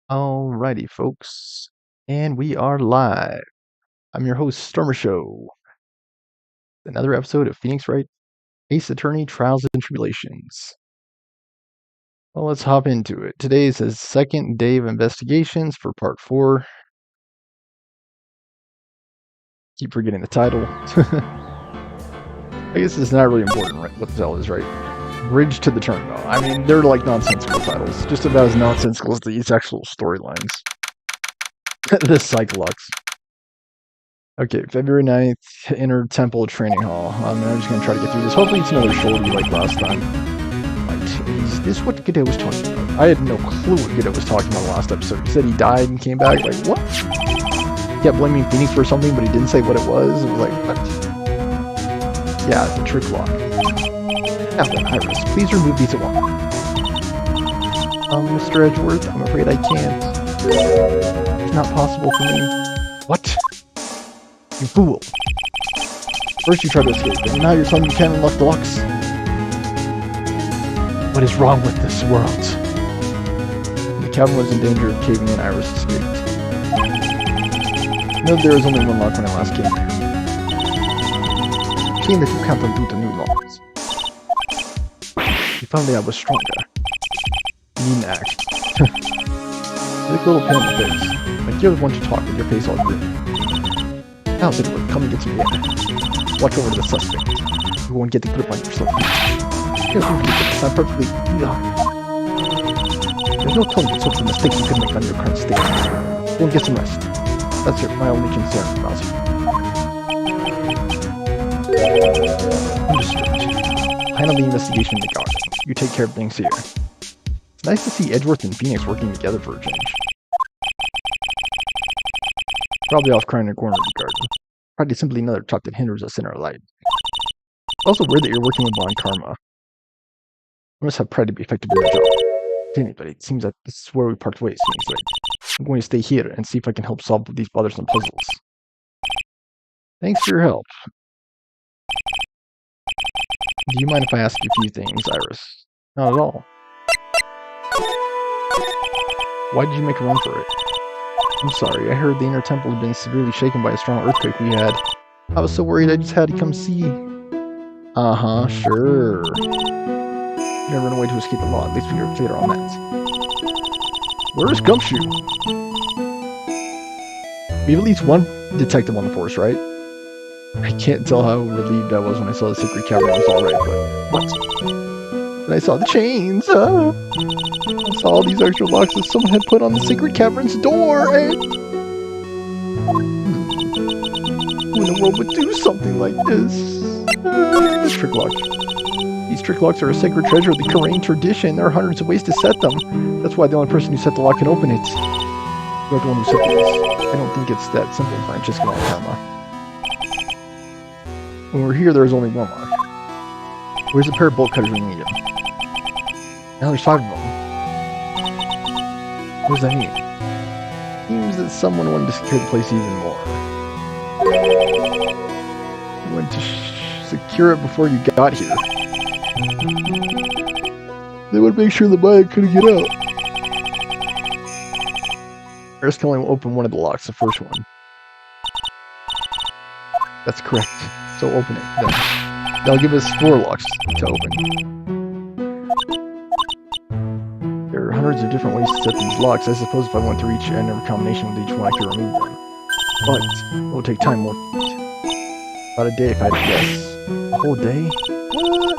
Alrighty, folks, and we are live. I'm your host, Stormer Show. Another episode of Phoenix Wright, Ace Attorney, Trials and Tribulations. Well, let's hop into it. Today is the second day of investigations for part 4. Keep forgetting the title. I guess it's not really important, right? What the hell is right? Bridge to the Turnabout. I mean, they're like nonsensical titles, just about as nonsensical as these actual storylines. The Cyclops. Okay, February 9th, Inner Temple Training Hall. I'm just going to try to get through this. Hopefully it's another shorty like last time. Right, is this what Gide was talking about? I had no clue what Gide was talking about last episode. He said he died and came back. Like, what? He kept blaming Phoenix for something, but he didn't say what it was. It was like, what? Yeah, the trick lock. Now then, Iris, please remove these at once. Mr. Edgeworth, I'm afraid I can't. It's not possible for me. What? You fool! First you tried to escape, and now you're telling me you can't unlock the locks. What is wrong with this world? The cabin was in danger of caving in. Iris escaped. No, there was only one lock when I last came here. Shame that you can't undo the new locks. You found that I was stronger. You needn't act. Sick little pin in the face. Like you're the one to talk with your face all green. Now, Edward, come and get some air. Watch over the suspect. You won't get the grip on yourself. I'm perfectly... There's no telling what sorts of mistakes you can make on your current state. Go and get some rest. That's my only concern, Mousy. Understood. Handle the investigation in the garden. You take care of things here. It's nice to see Edgeworth and Phoenix working together for a change. Probably off crying in a corner of the garden. Probably simply another talk that hinders us in our light. It's also weird that you're working with Bond Karma. You must have pride to be effective in your job. Anybody, it seems that this is where we part ways, seems like. I'm going to stay here and see if I can help solve these bothersome puzzles. Thanks for your help. Do you mind if I ask you a few things, Iris? Not at all. Why did you make a run for it? I'm sorry, I heard the Inner Temple had been severely shaken by a strong earthquake we had. I was so worried I just had to come see. Uh-huh, sure. You didn't run away to escape the law, at least we were clear on that. Where's Gumshoe? We have at least one detective on the force, right? I can't tell how relieved I was when I saw the secret cavern was alright, but what? And I saw the chains, I saw all these extra locks that someone had put on the secret cavern's door, and... Who in the world would do something like this? This trick lock. These trick locks are a sacred treasure of the Korean tradition. There are hundreds of ways to set them. That's why the only person who set the lock can open it. You're the one who set this. I don't think it's that simple, Francesco and Karma. When we're here, there's only one lock. Where's the pair of bolt cutters we need them? Now there's 5 of them. What does that mean? It means that someone wanted to secure the place even more. You wanted to secure it before you got here. They would make sure the buyer couldn't get out. Iris can only open one of the locks, the first one. That's correct. So open it then. That'll give us 4 locks to open. There are hundreds of different ways to set these locks. I suppose if I went through each and every combination with each one, I could remove them. But it will take time, won't it? About a day if I had to guess. A whole day? What?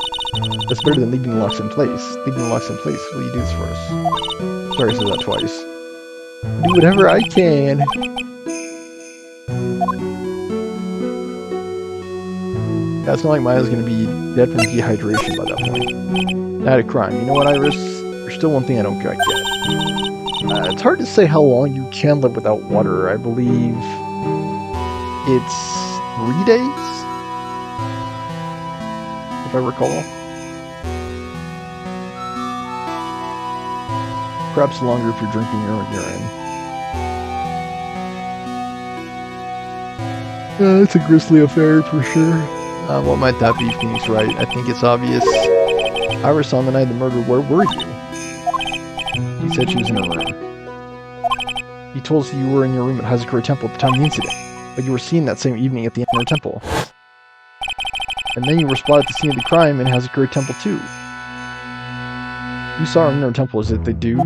That's better than leaving the locks in place. Leaving the locks in place. Will you do this for us? Sorry I said that twice. Do whatever I can. Yeah, it's not like Maya's gonna be dead from dehydration by that point. Not a crime. You know what, Iris? There's still one thing I don't quite get. It's hard to say how long you can live without water. I believe it's 3 days? If I recall. Perhaps longer if you're drinking your own urine. It's a grisly affair for sure. What might that be, Phoenix Wright? I think it's obvious. Iris, on the night of the murder, where were you? He said she was in her room. He told us you were in your room at Hazakura Temple at the time of the incident, but you were seen that same evening at the Inner Temple. And then you were spotted at the scene of the crime in Hazakura Temple too. You saw our Inner Temple, is it they do?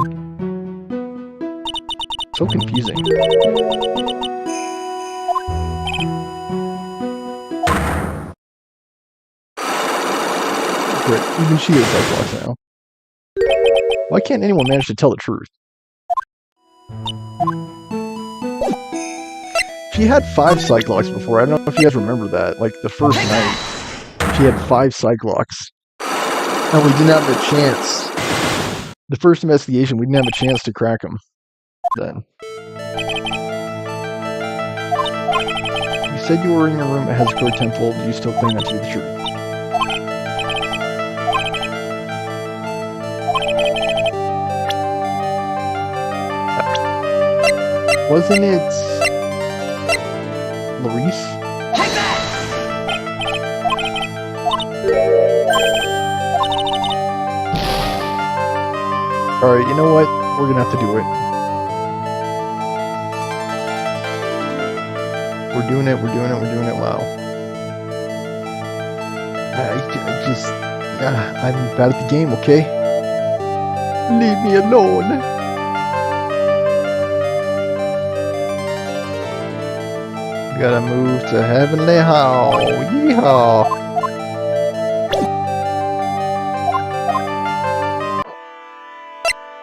So confusing. Great, even she is Cyclops now. Why can't anyone manage to tell the truth? She had 5 Cyclops before. I don't know if you guys remember that. Like, the first night, she had 5 Cyclops. And we didn't have a chance. The first investigation, we didn't have a chance to crack them. Then. You said you were in your room at Hazakura Temple. Do you still claim that to be the truth? Wasn't it Larice? Alright, you know what? We're gonna have to do it. We're doing it, wow. I'm bad at the game, okay? Leave me alone. Gotta move to Heavenly Hall. Yeehaw!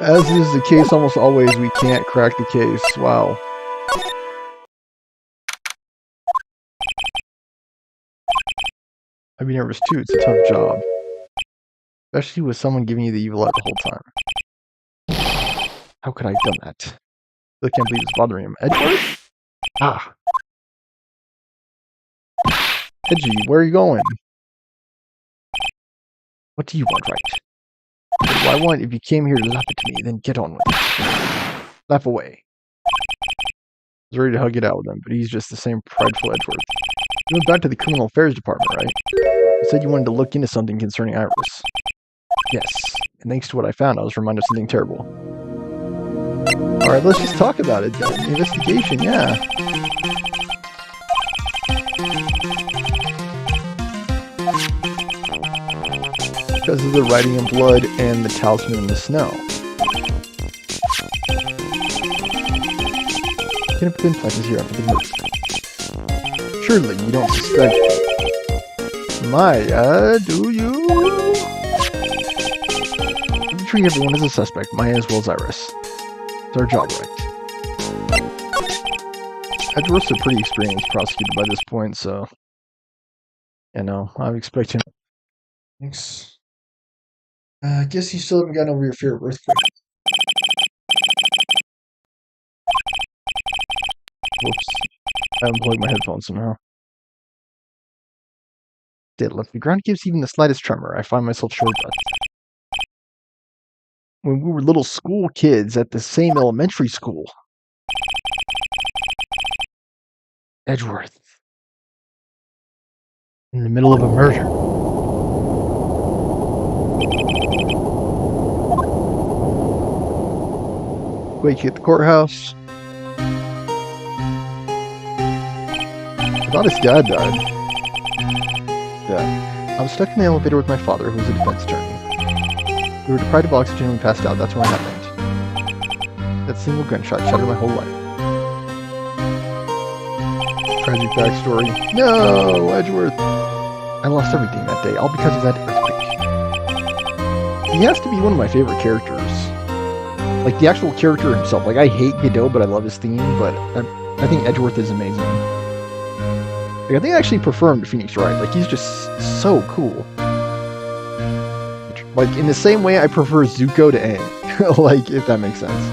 As is the case almost always, we can't crack the case. Wow. I'd be nervous too. It's a tough job. Especially with someone giving you the evil eye the whole time. How could I have done that? I can't believe it's bothering him. Edward? Ah. Edgy, where are you going? What do you want, Wright? What do I want? If you came here to laugh at me, then get on with it. Laugh away. I was ready to hug it out with him, but he's just the same prideful Edward. You went back to the Criminal Affairs Department, right? You said you wanted to look into something concerning Iris. Yes, and thanks to what I found, I was reminded of something terrible. Alright, let's just talk about it then. Investigation, yeah. Because of the writing in blood and the talisman in the snow. Can have been places here after the murder. Surely you don't suspect Maya, do you? I'm treating everyone as a suspect, Maya as well as Iris. It's our job, right? Edgeworth's a pretty experienced prosecutor by this point, so you know, I would expect him. Thanks. I guess you still haven't gotten over your fear of earthquakes. Whoops. I unplugged my headphones somehow. If the ground gives even the slightest tremor, I find myself short of breath. When we were little school kids at the same elementary school. Edgeworth. In the middle of a murder. Wake you at the courthouse. I thought his dad died. Yeah. I was stuck in the elevator with my father, who was a defense attorney. We were deprived of oxygen and we passed out. That's when it happened. That single gunshot shattered my whole life. Tragic backstory. No, Edgeworth. I lost everything that day, all because of that earthquake. He has to be one of my favorite characters. Like, the actual character himself. Like, I hate Godot, but I love his theme, but I think Edgeworth is amazing. Like, I think I actually prefer him to Phoenix Wright. Like, he's just so cool. Like, in the same way I prefer Zuko to Aang. Like, if that makes sense.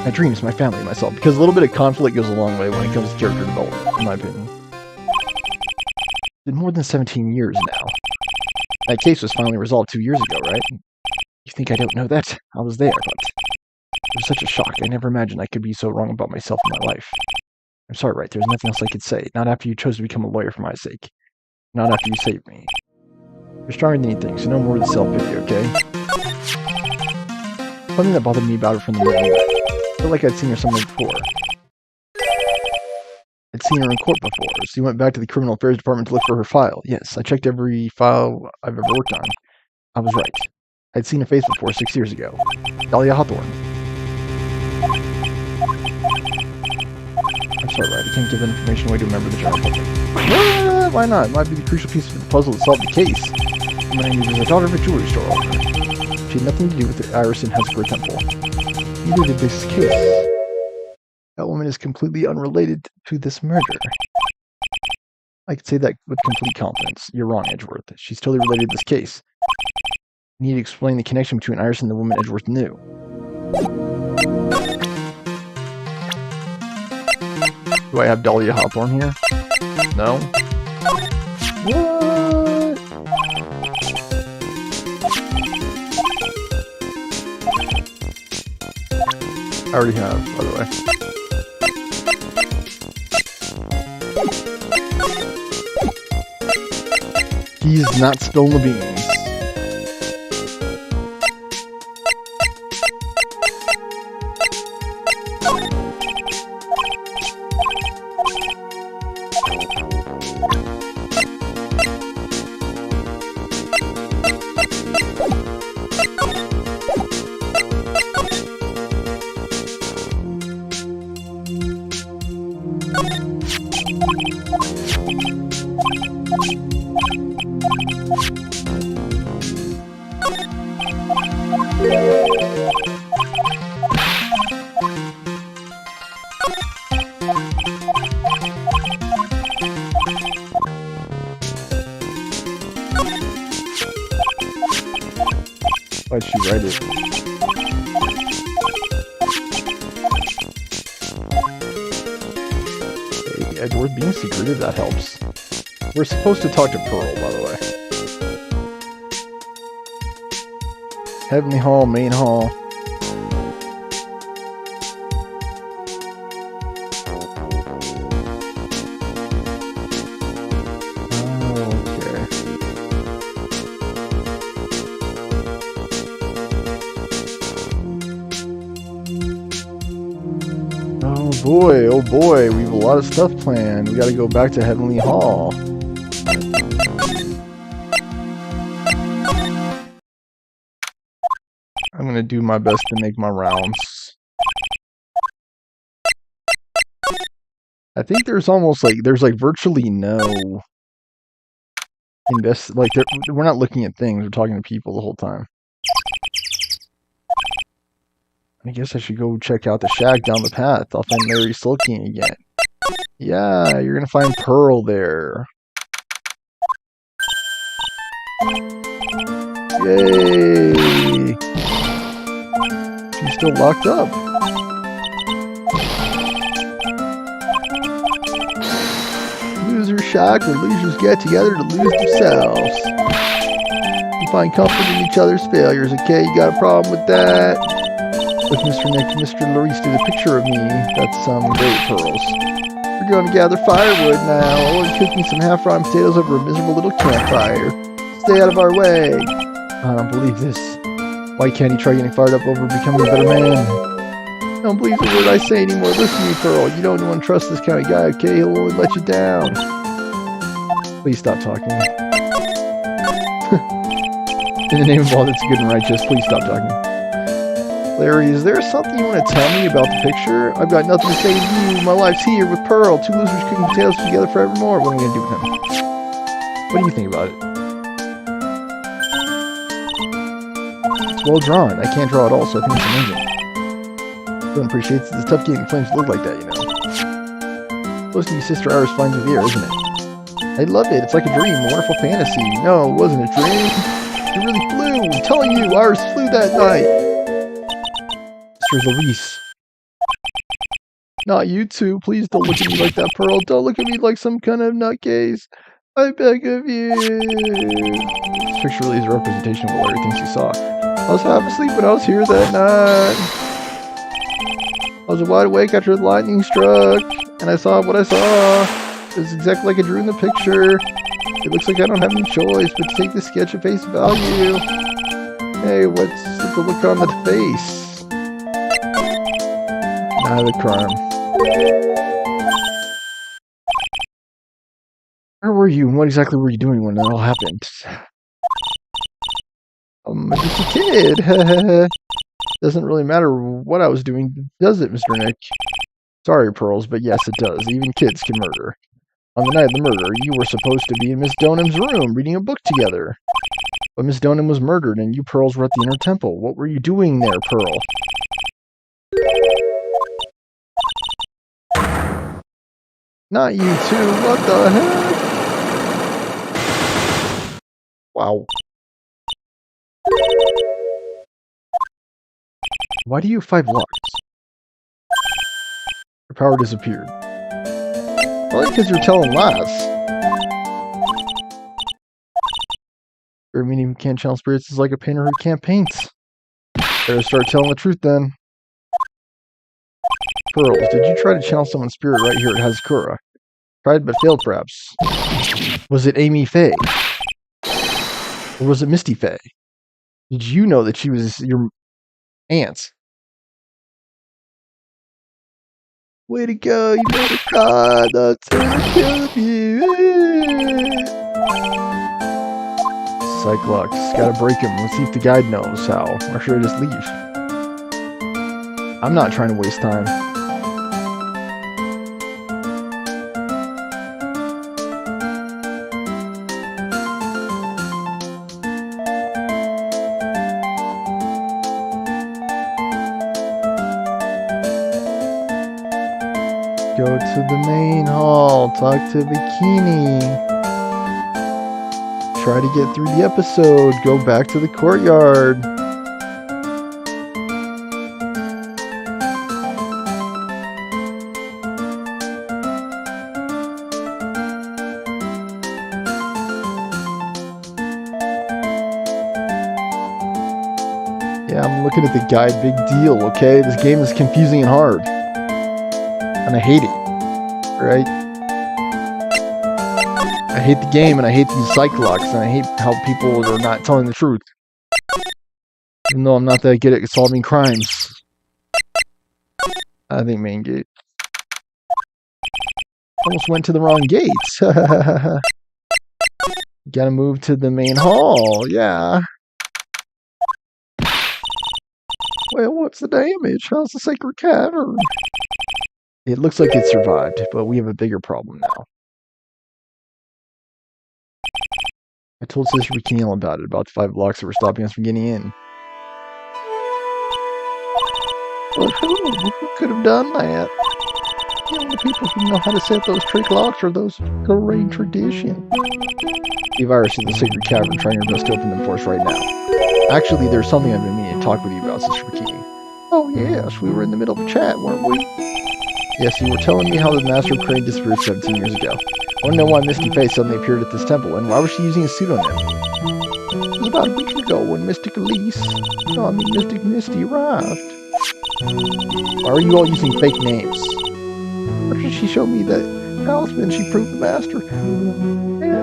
My dreams, my family, myself. Because a little bit of conflict goes a long way when it comes to character development, in my opinion. It's been more than 17 years now. That case was finally resolved 2 years ago, right? You think I don't know that? I was there, but it was such a shock. I never imagined I could be so wrong about myself and my life. I'm sorry, Wright. There's nothing else I could say. Not after you chose to become a lawyer for my sake. Not after you saved me. You're stronger than you think, so no more of the self-pity, okay? Something that bothered me about it from the beginning. felt like I'd seen her somewhere before. I'd seen her in court before. She went back to the criminal affairs department to look for her file. Yes, I checked every file I've ever worked on. I was right. I'd seen her face before 6 years ago. Dahlia Hawthorne. I'm sorry, Wright. I can't give that information away to a member of the general public. Why not? It might be the crucial piece of the puzzle that solved the case. My name is the daughter of a jewelry store owner. She had nothing to do with the Iris in Hesper Temple. Neither did this case. That woman is completely unrelated to this murder. I could say that with complete confidence. You're wrong, Edgeworth. She's totally related to this case. You need to explain the connection between Iris and the woman Edgeworth knew. Do I have Dahlia Hawthorne here? No? What? I already have, by the way. He's not spilling the beans. Why'd she write it? Hey, Edgeworth being secretive, that helps. We're supposed to talk to Pearl, by the way. Heavenly Hall, Main Hall. Oh boy, we have a lot of stuff planned. We gotta go back to Heavenly Hall. I'm gonna do my best to make my rounds. I think there's virtually no we're not looking at things, we're talking to people the whole time. I guess I should go check out the shack down the path. I'll find Mary sulking again. Yeah, you're gonna find Pearl there. Yay! She's still locked up. Loser shack where losers get together to lose themselves. You find comfort in each other's failures, okay? You got a problem with that? With Mr. Nick, Mr. Larice did a picture of me. That's some great pearls. We're going to gather firewood now. Or cook me some half-rotten potatoes over a miserable little campfire. Stay out of our way. I don't believe this. Why can't he try getting fired up over becoming a better man? I don't believe the word I say anymore. Listen to me, Pearl. You don't want to trust this kind of guy, okay? He'll only let you down. Please stop talking. In the name of all that's good and righteous, please stop talking. Larry, is there something you want to tell me about the picture? I've got nothing to say to you. My life's here with Pearl. Two losers cooking potatoes together forevermore. What am I going to do with him? What do you think about it? It's well drawn. I can't draw at all, so I think it's amazing. Don't appreciate it. It's tough getting flames to look like that, you know. Close to your sister Iris flying through the air, isn't it? I love it. It's like a dream, a wonderful fantasy. No, it wasn't a dream. It really flew. I'm telling you, Iris flew that night. Mr. Larice. Not you two. Please don't look at me like that, Pearl. Don't look at me like some kind of nutcase. I beg of you. This picture really is a representation of what Larry thinks he saw. I was half asleep when I was here that night. I was wide awake after the lightning struck, and I saw what I saw. It was exactly like I drew in the picture. It looks like I don't have any choice but to take the sketch at face value. Hey, what's the look on the face? The crime. Where were you, and what exactly were you doing when it all happened? Just a kid. Doesn't really matter what I was doing, does it, Mr. Nick? Sorry, Pearls, but yes, it does. Even kids can murder. On the night of the murder, you were supposed to be in Miss Donham's room reading a book together. But Miss Donham was murdered, and you Pearls were at the inner temple. What were you doing there, Pearl? Not you too. What the heck? Wow. Why do you have 5 locks? Your power disappeared. Probably because you're telling lies. Meaning you can't channel spirits is like a painter who can't paint. Better start telling the truth then. Pearls, did you try to channel someone's spirit right here at Hazakura? Tried but failed, perhaps. Was it Amy Faye? Or was it Misty Faye? Did you know that she was your aunt? Way to go, you made a god, that's gonna kill you. Cyclops, gotta break him. Let's see if the guide knows how. Or should I just leave? I'm not trying to waste time. Go to the main hall, talk to Bikini. Try to get through the episode, go back to the courtyard. Yeah, I'm looking at the guide, big deal, okay? This game is confusing and hard. And I hate it, right? I hate the game, and I hate these Cyclops, and I hate how people are not telling the truth. Even though I'm not that good at solving crimes. I think main gate. Almost went to the wrong gates. Gotta move to the main hall, yeah. Well, what's the damage? How's the sacred cavern? It looks like it survived, but we have a bigger problem now. I told Sister Bikini about it, about the 5 blocks that were stopping us from getting in. Well, who could have done that? The only people who know how to set those trick locks are those great tradition. The virus in the sacred cavern, trying your best to open them for us right now. Actually, there's something I've been meaning to talk with you about, Sister Bikini. Oh yes, we were in the middle of a chat, weren't we? Yes, you were telling me how the Master of Crane disappeared 17 years ago. I want to know why Misty Faye suddenly appeared at this temple, and why was she using a pseudonym? It was about a week ago when Mystic Mystic Misty arrived. Why are you all using fake names? After she showed me that talisman, she proved the Master.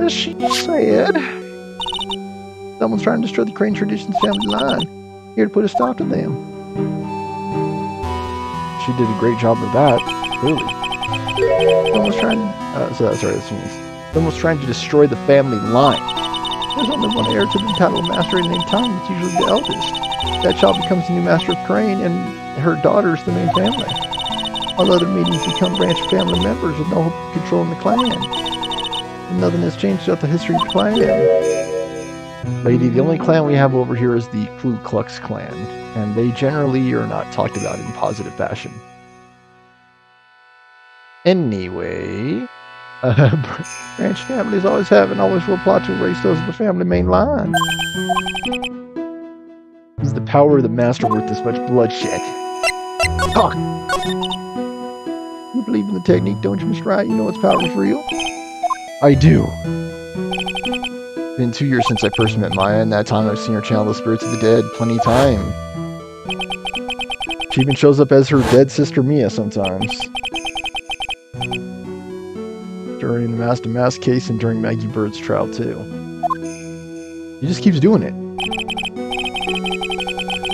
As she said, someone's trying to destroy the Crane Traditions family line. Here to put a stop to them. She did a great job of that, clearly. Someone's trying to destroy the family line. There's only one heir to the title of Master named Tom. It's usually the eldest. That child becomes the new Master of Crane, and her daughter is the main family. All other meetings become branch family members with no hope of controlling the clan. And nothing has changed throughout the history of the clan. Lady, the only clan we have over here is the Ku Klux Klan, and they generally are not talked about in positive fashion. Anyway, branch families always have and always will plot to erase those of the family main line. Is the power of the Master worth this much bloodshed? Talk! You believe in the technique, don't you, Mr. Wright? You know its power is real? I do. It's been 2 years since I first met Maya, and that time I've seen her channel the spirits of the dead plenty of time. She even shows up as her dead sister Mia sometimes. During the Master case and during Maggie Bird's trial too. He just keeps doing it.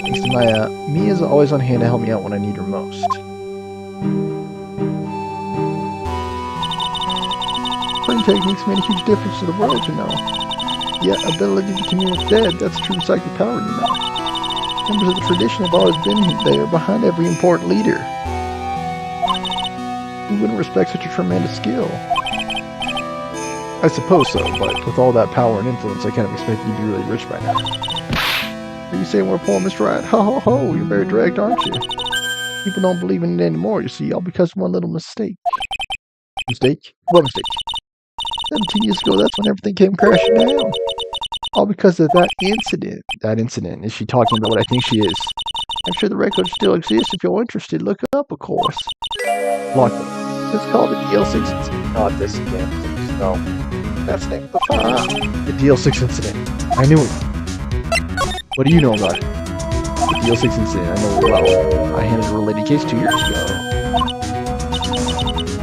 Thanks to Maya, Mia's always on hand to help me out when I need her most. techniques made a huge difference to the world, you know. Yet, ability to commune with dead, that's true psychic power, you know. Members of the tradition have always been there behind every important leader. Who wouldn't respect such a tremendous skill? I suppose so, but with all that power and influence, I kind of expect you to be really rich by now. Are you saying we're poor, Mr. Wright? Ho ho ho, you're very direct, aren't you? People don't believe in it anymore, you see, all because of one little mistake. Mistake? What mistake? 17 years ago, that's when everything came crashing down. All because of that incident. That incident. Is she talking about what I think she is? I'm sure the record still exists if you're interested. Look it up, of course. Lock it. It's called the DL6 incident. Not this again. No. That's the name of the file. The DL6 incident. I knew it. What do you know about it? The DL6 incident. I know it well. I handled a related case 2 years ago.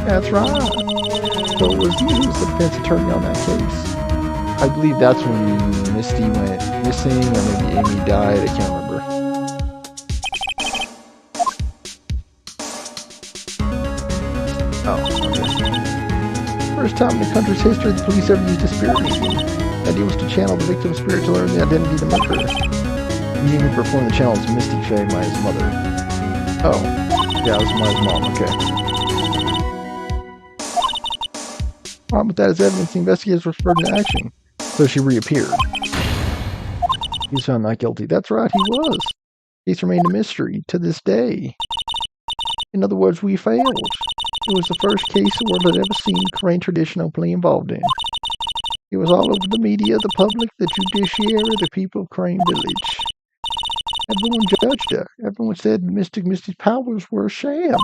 That's right. So it was you who was the defense attorney on that case. I believe that's when Misty went missing, or maybe Amy died. I can't remember. Oh, okay. First time in the country's history the police ever used a spirit medium. The idea was to channel the victim's spirit to learn the identity of the murderer. The medium who performed the channel was Misty Faye, Maya's mother. Oh, yeah, it was Maya's mom. Okay. Problem with that is evidence the investigators referred into action. So she reappeared. He was found not guilty. That's right, he was. The case remained a mystery to this day. In other words, we failed. It was the first case the world had ever seen Korean tradition openly involved in. It was all over the media, the public, the judiciary, the people of Crane Village. Everyone judged her. Everyone said Misty's powers were a sham.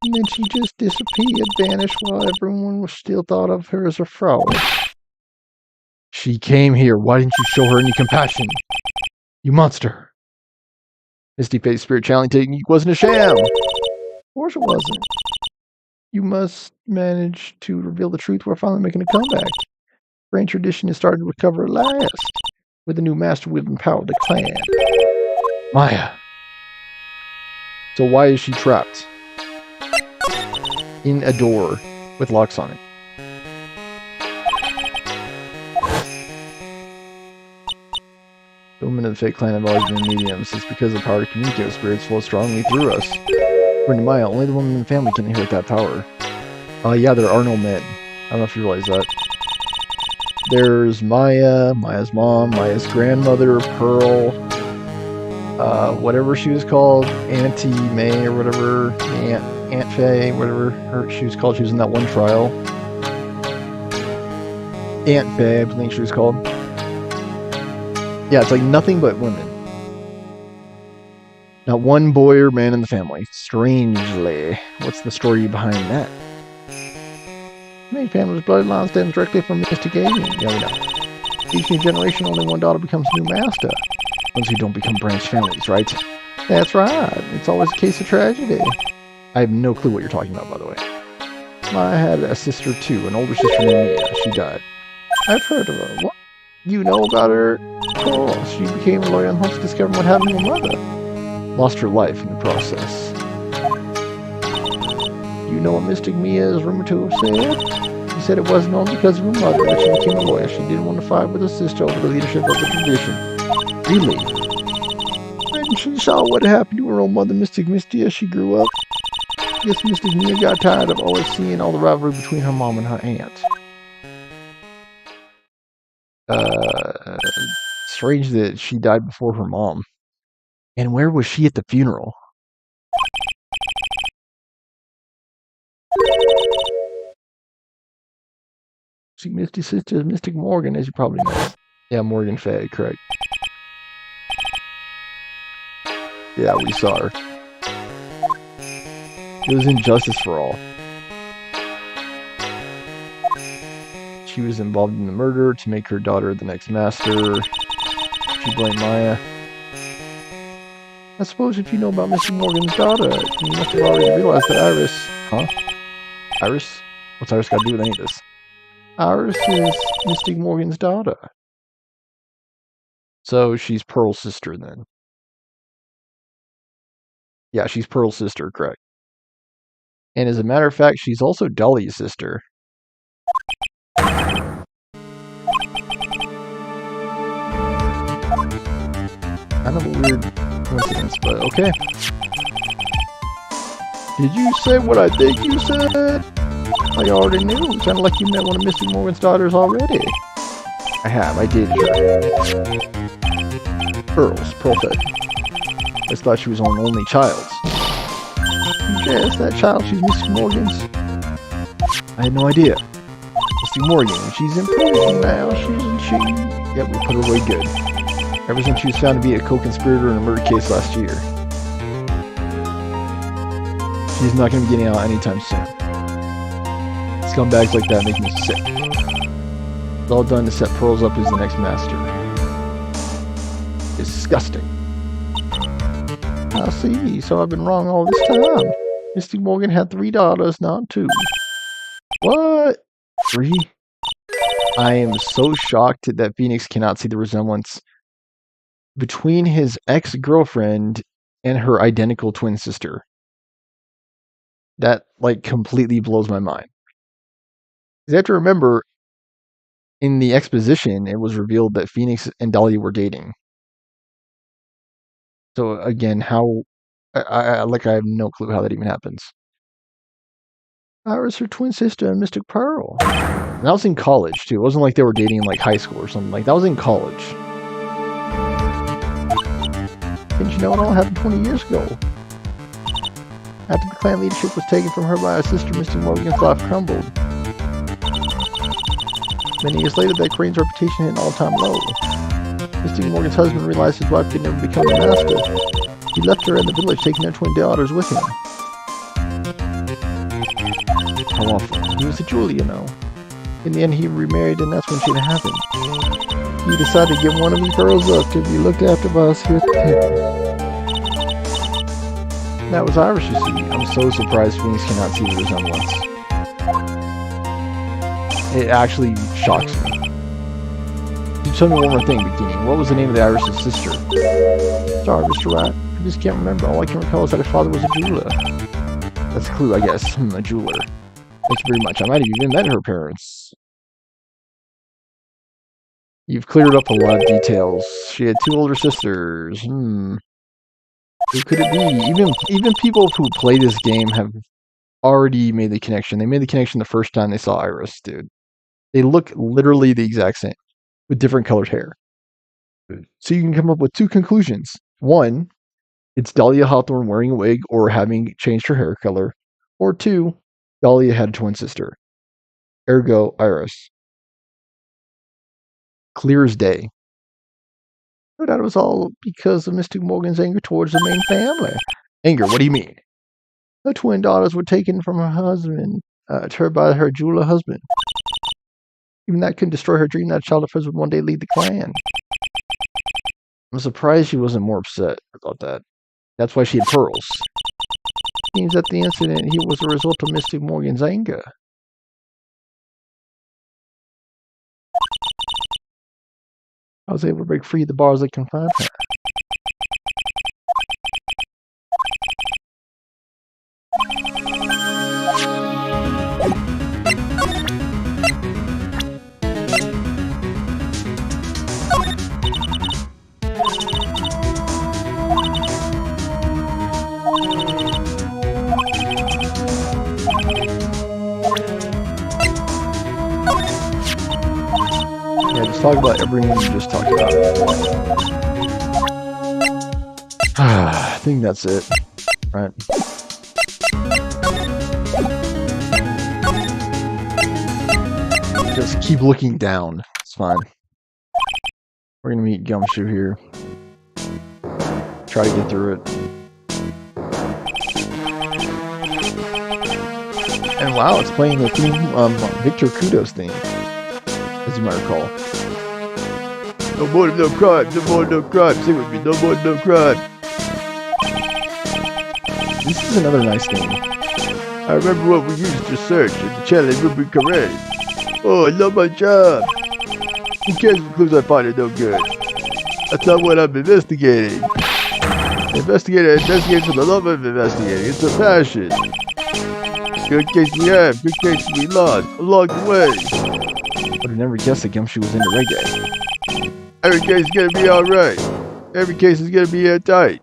And then she just disappeared, vanished, while everyone was still thought of her as a fraud. She came here. Why didn't you show her any compassion? You monster. Misty Faye's spirit channeling technique wasn't a sham. Of course it wasn't. You must manage to reveal the truth. We're finally making a comeback. Brain tradition is starting to recover at last. With a new master wielding power of the clan. Maya. So why is she trapped? In a door with locks on it. The women of the Fake Clan have always been mediums. It's because the power to communicate with spirits flows strongly through us. According to Maya, only the women in the family can inherit that power. Yeah, there are no men. I don't know if you realize that. There's Maya, Maya's mom, Maya's grandmother, Pearl, whatever she was called, Auntie May or whatever, Aunt Faye, whatever she was called. She was in that one trial. Aunt Faye, I think she was called. Yeah, it's like nothing but women. Not one boy or man in the family. Strangely. What's the story behind that? Many families' bloodline stems directly from Mystic Gaming. Yeah, we know. Each new generation, only one daughter becomes new master. Ones who don't become branched families, right? That's right. It's always a case of tragedy. I have no clue what you're talking about, by the way. I had a sister too, an older sister named Mia. She died. I've heard of her. What? You know about her? Of course. She became a lawyer and hopes to discover what happened to her mother. Lost her life in the process. You know what Mystic Mia is rumored to have said? She said it wasn't only because of her mother that she became a lawyer. She didn't want to fight with her sister over the leadership of the tradition. Really? When she saw what happened to her own mother, Mystic Misty, as she grew up, I guess Mystic Mia got tired of always seeing all the rivalry between her mom and her aunt. Strange that she died before her mom. And where was she at the funeral? See, Misty's sister is Mystic Morgan, as you probably know. Yeah, Morgan Faye, correct. Yeah, we saw her. It was injustice for all. She was involved in the murder to make her daughter the next master. She blamed Maya. I suppose if you know about Mr. Morgan's daughter, you must have already realized that Iris... Huh? Iris? What's Iris got to do with any of this? Iris is Mystic Morgan's daughter. So she's Pearl's sister then. Yeah, she's Pearl's sister, correct. And as a matter of fact, she's also Dolly's sister. Kind of a weird coincidence, but okay. Did you say what I think you said? I already knew. It sounded like you met one of Mr. Morgan's daughters already. I have. I dated her. Pearlfed. I just thought she was an only child. Yes, that child. She's Mr. Morgan's. I had no idea. Mr. Morgan, she's in prison now. Yep, we put her away good. Ever since she was found to be a co-conspirator in a murder case last year. She's not going to be getting out anytime soon. Scumbags like that make me sick. It's all done to set Pearls up as the next master. Disgusting. I see, so I've been wrong all this time. Mr. Morgan had 3 daughters, not 2. What? 3? I am so shocked that Phoenix cannot see the resemblance between his ex-girlfriend and her identical twin sister. That, like, completely blows my mind. You have to remember, in the exposition, it was revealed that Phoenix and Dahlia were dating. So, again, how... I have no clue how that even happens. Iris, her twin sister, and Mystic Pearl. And that was in college, too. It wasn't like they were dating in, like, high school or something. Like, that was in college. Didn't you know it all happened 20 years ago? After the clan leadership was taken from her by her sister, Mr. Morgan's life crumbled. Many years later, that Crane's reputation hit an all-time low. Mr. Morgan's husband realized his wife could never become a master. He left her in the village, taking their twin daughters with him. How awful. He was a jeweler, you know. In the end, he remarried, and that's when shit happened. He decided to give one of me girls up to be looked after by us here at the table. That was Irish, you see. I'm so surprised Phoenix cannot see the resemblance. It actually shocks me. You tell me one more thing, beginning. What was the name of the Irish's sister? Sorry, Mr. Wright. I just can't remember. All I can recall is that her father was a jeweler. That's a clue, I guess. A jeweler. Thank you very much. I might have even met her parents. You've cleared up a lot of details. She had 2 older sisters. Who could it be? Even people who play this game have already made the connection. They made the connection the first time they saw Iris, dude. They look literally the exact same, with different colored hair. So you can come up with 2 conclusions. 1, it's Dahlia Hawthorne wearing a wig or having changed her hair color. Or 2, Dahlia had a twin sister. Ergo, Iris. Clear as day. But that was all because of Mr. Morgan's anger towards the main family. Anger? What do you mean? Her twin daughters were taken from her husband, to her by her jeweler husband. Even that couldn't destroy her dream that a child of hers would one day lead the clan. I'm surprised she wasn't more upset about that. That's why she had pearls. Seems that the incident here was a result of Mr. Morgan's anger. I was able to break free of the bars that confined her. Yeah, just talk about everyone you just talked about. I think that's it. Right. Just keep looking down. It's fine. We're gonna meet Gumshoe here. Try to get through it. And wow, it's playing the theme, Victor Kudo's theme, as you might recall. No more, no crime. No more, no crime. Sing with me. No more, no crime. This is another nice thing. I remember what we used to search, and the challenge would be correct. Oh, I love my job. Who cares if clues I find are no good? That's not what I'm investigating. Investigator investigates for the love of investigating. It's a passion. Good case we have, good case we lost, along the way. Would have never guessed that Gumshoe was into reggae. Every case is gonna be alright. Every case is gonna be airtight.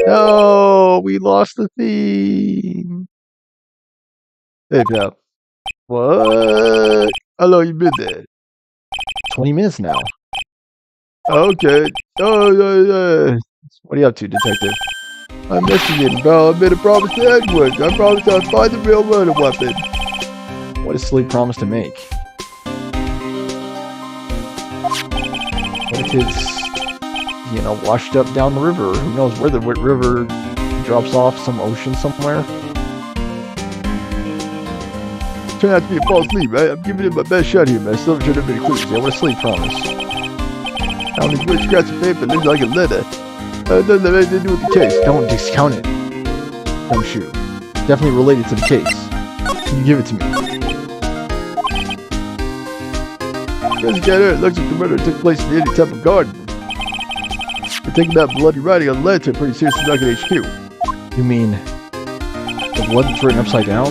No, we lost the theme. Hey, pal. What? How long you been there? 20 minutes now. Okay. Oh. What are you up to, detective? I'm investigating, pal. I made a promise to Edward. I promised I'd find the real murder weapon. What a silly promise to make. What if it's, washed up down the river? Who knows where the river drops off, some ocean somewhere? Turned out to be a false lead, right? I'm giving it my best shot here, man. I still haven't turned up any clues. Yeah, what a silly promise. Found these weird scraps of paper, looks like a letter. It doesn't have anything to do with the case. Don't discount it. Gumshoe. Definitely related to the case. Can you give it to me? Doesn't get hurt. It looks like the murder took place in the Indian Temple Garden. They're taking that bloody writing on the lead to a pretty serious Nugget HQ. You mean the blood that's written upside down?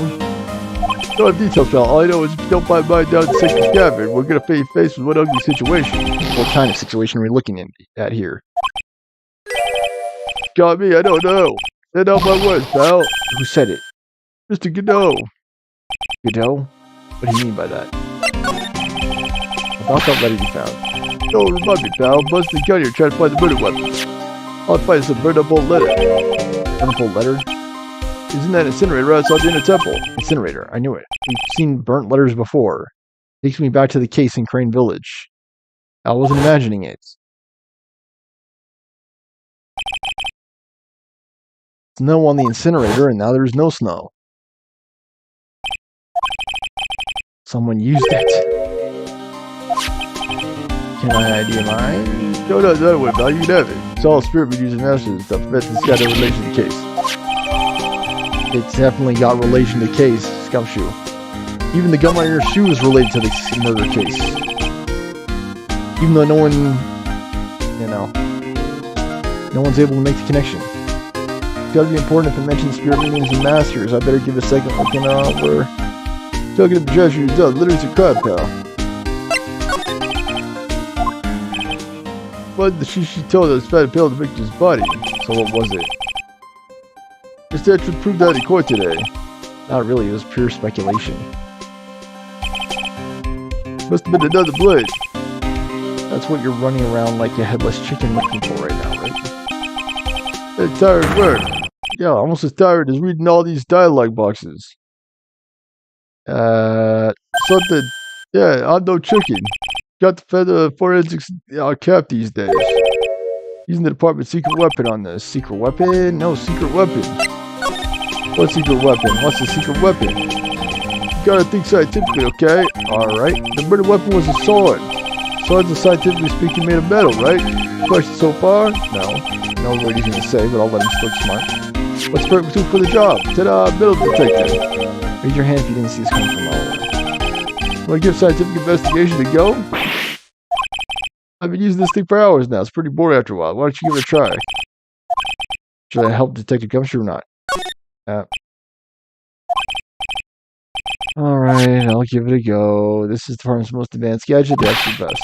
Don't have details, pal. All I know is if you don't find mine down in the sacred cavern, we're gonna face with one ugly situation. What kind of situation are we looking at here? Got me, I don't know. Send out my words, pal. Who said it? Mr. Godot. Godot? What do you mean by that? About that letter you found. Don't remind me, pal. Busting the gun here trying to find the murder weapon. All I find is a burned up old letter. Burned up old letter? Isn't that incinerator outside the inner temple? Incinerator, I knew it. We've seen burnt letters before. Takes me back to the case in Crane Village. I wasn't imagining it. Snow on the incinerator, and now there's no snow. Someone used it. Can I ID mine? No, that way, pal. You can have it. It's all spirit we use in masters stuff. That's got no relation to the case. It's definitely got relation to the case, Gumshoe. Even the gum on your shoe is related to the murder case. Even though no one's able to make the connection. It's gotta be important if it mentions spirit mediums and masters. I better give a second looking over. Talking to the treasure you've done. Literally a crime, pal. But she told us found a pill to victim's body. So what was it? This actually proved that in court today. Not really, it was pure speculation. Must have been another blade. That's what you're running around like a headless chicken looking for right now, right? That tired word. Yeah, almost as tired as reading all these dialogue boxes. Something. Yeah, I'm no chicken. Got the feather forensics cap these days. Using the department's secret weapon on this. Secret weapon? No, secret weapon. What secret weapon? What's the secret weapon? You gotta think scientifically, okay? Alright. The murder weapon was a sword. Swords are scientifically speaking made of metal, right? Question so far? No. No what he's gonna say, but I'll let him look smart. What's perfect tool for the job? Ta-da, metal detector. Raise your hand if you didn't see this coming from all over. Wanna give scientific investigation a go? I've been using this thing for hours now. It's pretty boring after a while. Why don't you give it a try? Should I help Detective Gumshoe or not? Alright, I'll give it a go. This is the department's most advanced gadget. That's the best.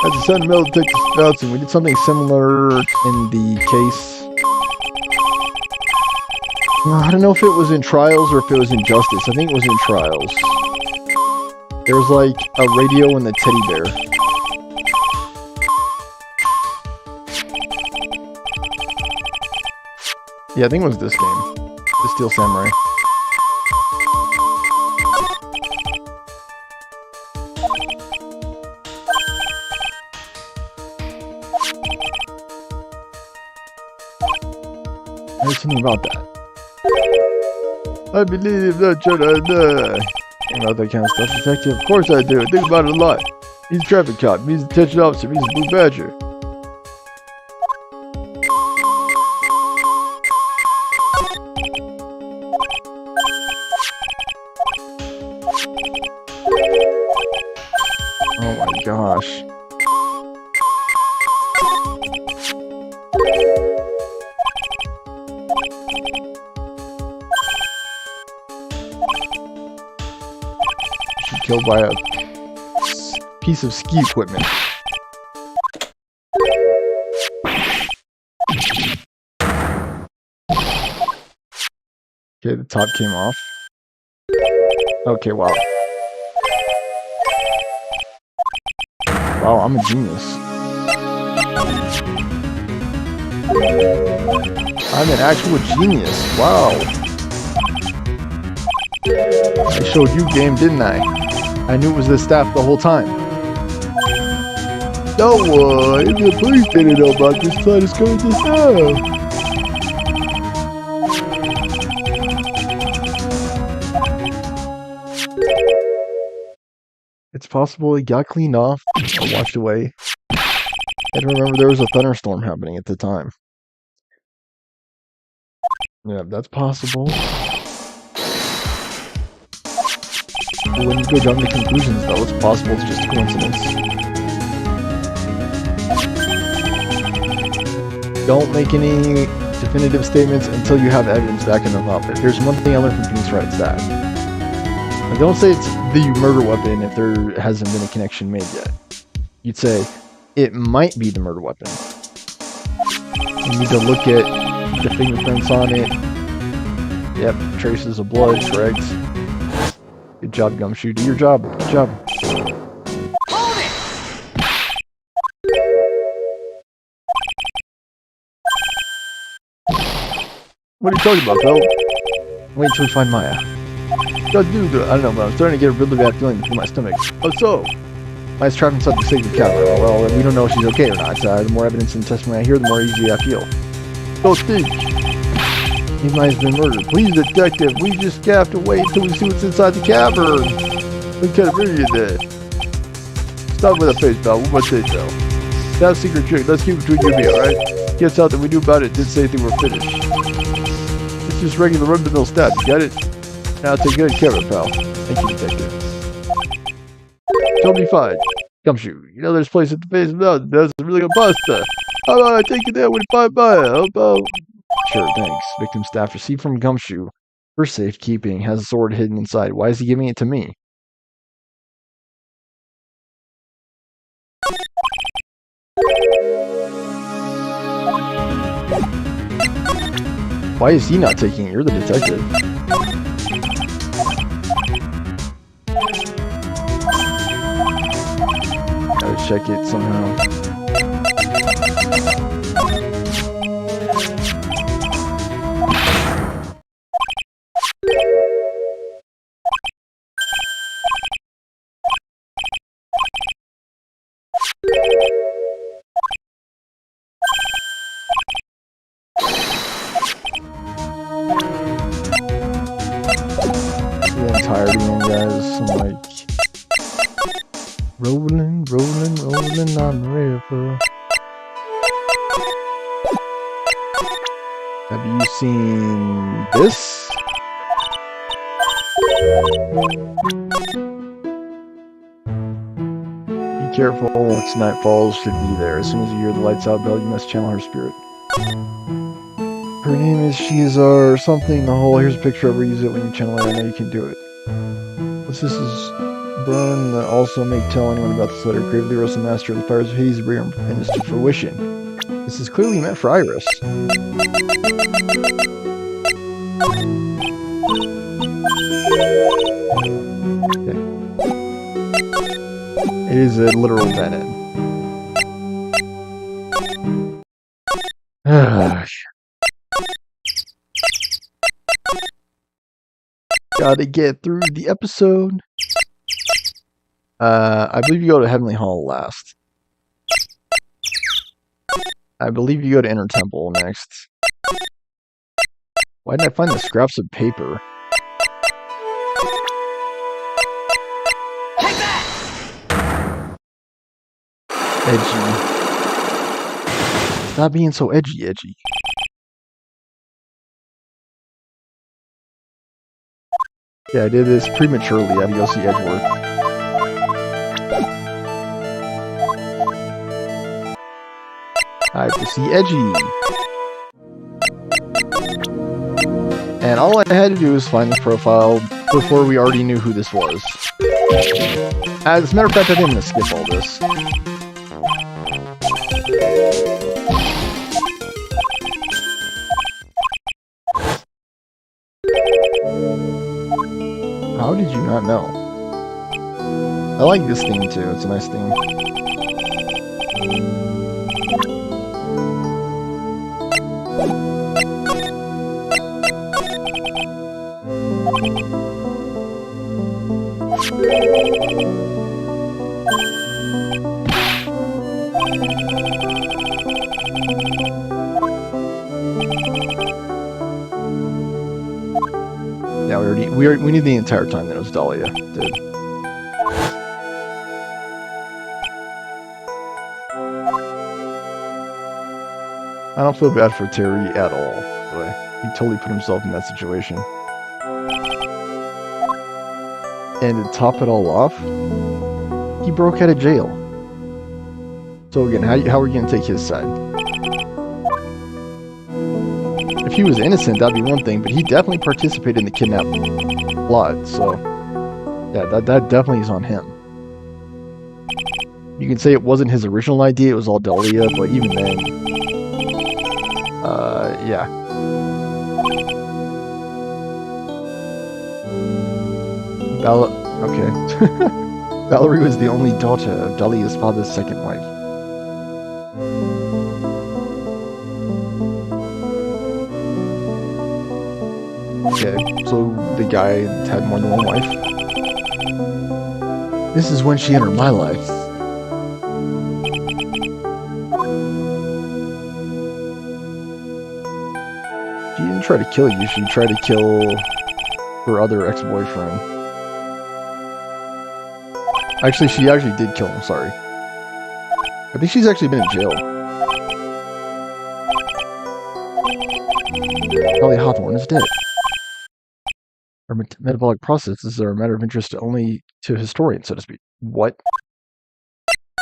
As a sentimental detective Bouncing, we did something similar in the case. I don't know if it was in Trials or if it was in Justice. I think it was in Trials. There was like a radio and the teddy bear. Yeah, I think it was this game. The Steel Samurai. I heard something about that. I believe that About that kind of stuff, detective. Of course I do. I think about it a lot. He's a traffic cop. He's a detention officer. He's a blue badger. Oh my gosh. killed by a piece of ski equipment. Okay, the top came off. Okay, wow. Wow, I'm a genius. I'm an actual genius. Wow. I showed you game, didn't I? I knew it was the staff the whole time. No, the police didn't know about this till I discovered this now. It's possible it got cleaned off or washed away. I remember there was a thunderstorm happening at the time. Yeah, that's possible. But when you go down to conclusions, though, it's possible it's just a coincidence. Don't make any definitive statements until you have evidence backing them up. If there's one thing I learned from Phoenix Wright, it's that. And don't say it's the murder weapon if there hasn't been a connection made yet. You'd say, it might be the murder weapon. You need to look at the fingerprints on it. Yep, traces of blood, correct. Good job, Gumshoe. Do your job. Good job. Hold it! What are you talking about, Phil? Wait till we find Maya. God, dude, I don't know, but I'm starting to get a really bad feeling in my stomach. Oh, so? Maya's trapped inside the sacred cavern. Well, we don't know if she's okay or not. The more evidence and testimony I hear, the more easy I feel. Don't think. He might have been murdered. Please, detective, we just have to wait until we see what's inside the cavern. What kind of murder you did? Stop with a face, pal. What must say so? That's a secret trick. Let's keep it between you and me, alright? Guess out that we knew about it didn't say anything we're finished. It's just regular run-of-the-mill stuff. You got it? Now take good care of it, pal. Thank you, detective. Tell me fine. Gumshoe, you know there's a place at the base of the mountain that does really good pasta. How about I take you there when you find Maya? How about... Sure, thanks. Victim staff received from Gumshoe for safekeeping. Has a sword hidden inside. Why is he giving it to me? Why is he not taking it? You're the detective. Gotta check it somehow. Getting tired again, guys. I'm like rolling, rolling, rolling on the river. Have you seen this? Be careful, once night falls, should be there. As soon as you hear the lights out bell, you must channel her spirit. Her name is Shizar or something. The whole, here's a picture of her. Use it when you channel her. I know you can do it. What's this is burn that also make tell anyone about this letter. Gravely roast the master of the fires of Hades to bring her independence to fruition. This is clearly meant for Iris. Okay. It is a literal Bennett. Gotta get through the episode. I believe you go to Heavenly Hall last. I believe you go to Inner Temple next. Why didn't I find the scraps of paper? Take that! Edgy. Stop being so edgy. Yeah, I did this prematurely. I had to go see Edgeworth. I have to see Edgy. And all I had to do was find the profile, before we already knew who this was. As a matter of fact, I think I'm gonna skip all this. How did you not know? I like this theme too, it's a nice theme. Yeah, we knew the entire time that it was Dahlia, dude. I don't feel bad for Terry at all, by the way. He totally put himself in that situation. And to top it all off, he broke out of jail. So again, how are you going to take his side? If he was innocent, that'd be one thing, but he definitely participated in the kidnap plot, so yeah, that definitely is on him. You can say it wasn't his original idea, it was all Dahlia, but even then, yeah. Okay. Valerie was the only daughter of Dahlia's father's second wife. Okay, so the guy had more than one wife. This is when she entered my life. She didn't try to kill you, she tried to kill her other ex-boyfriend. Actually, she actually did kill him, sorry. I think she's actually been in jail. Dahlia Hawthorne is dead. Her metabolic processes are a matter of interest only to historians, so to speak. What?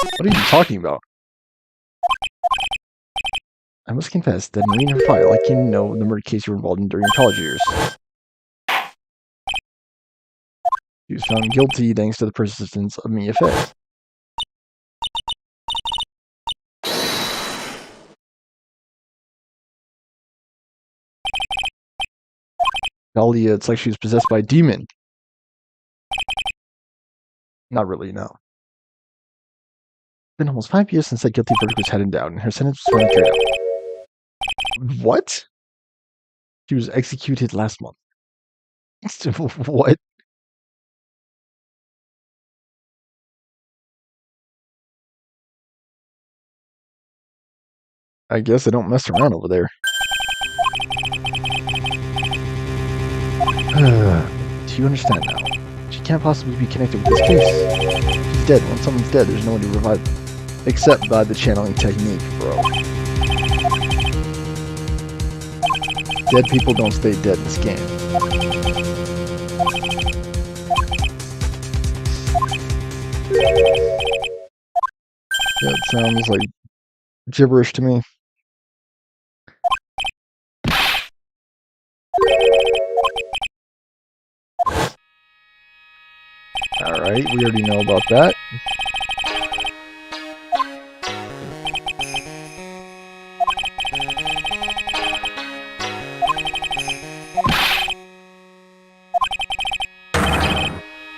What are you talking about? I must confess that in reading her file, I came to know the murder case you were involved in during your college years. She was found guilty thanks to the persistence of Mia Fey. Dahlia, it's like she was possessed by a demon. Not really, no. It's been almost 5 years since that guilty verdict was handed down, and her sentence was finally carried out. What? She was executed last month. What? I guess I don't mess around over there. Do you understand now? She can't possibly be connected with this case. She's dead. When someone's dead, there's no one to revive them. Except by the channeling technique, bro. Dead people don't stay dead in this game. That sounds like gibberish to me. Alright, we already know about that.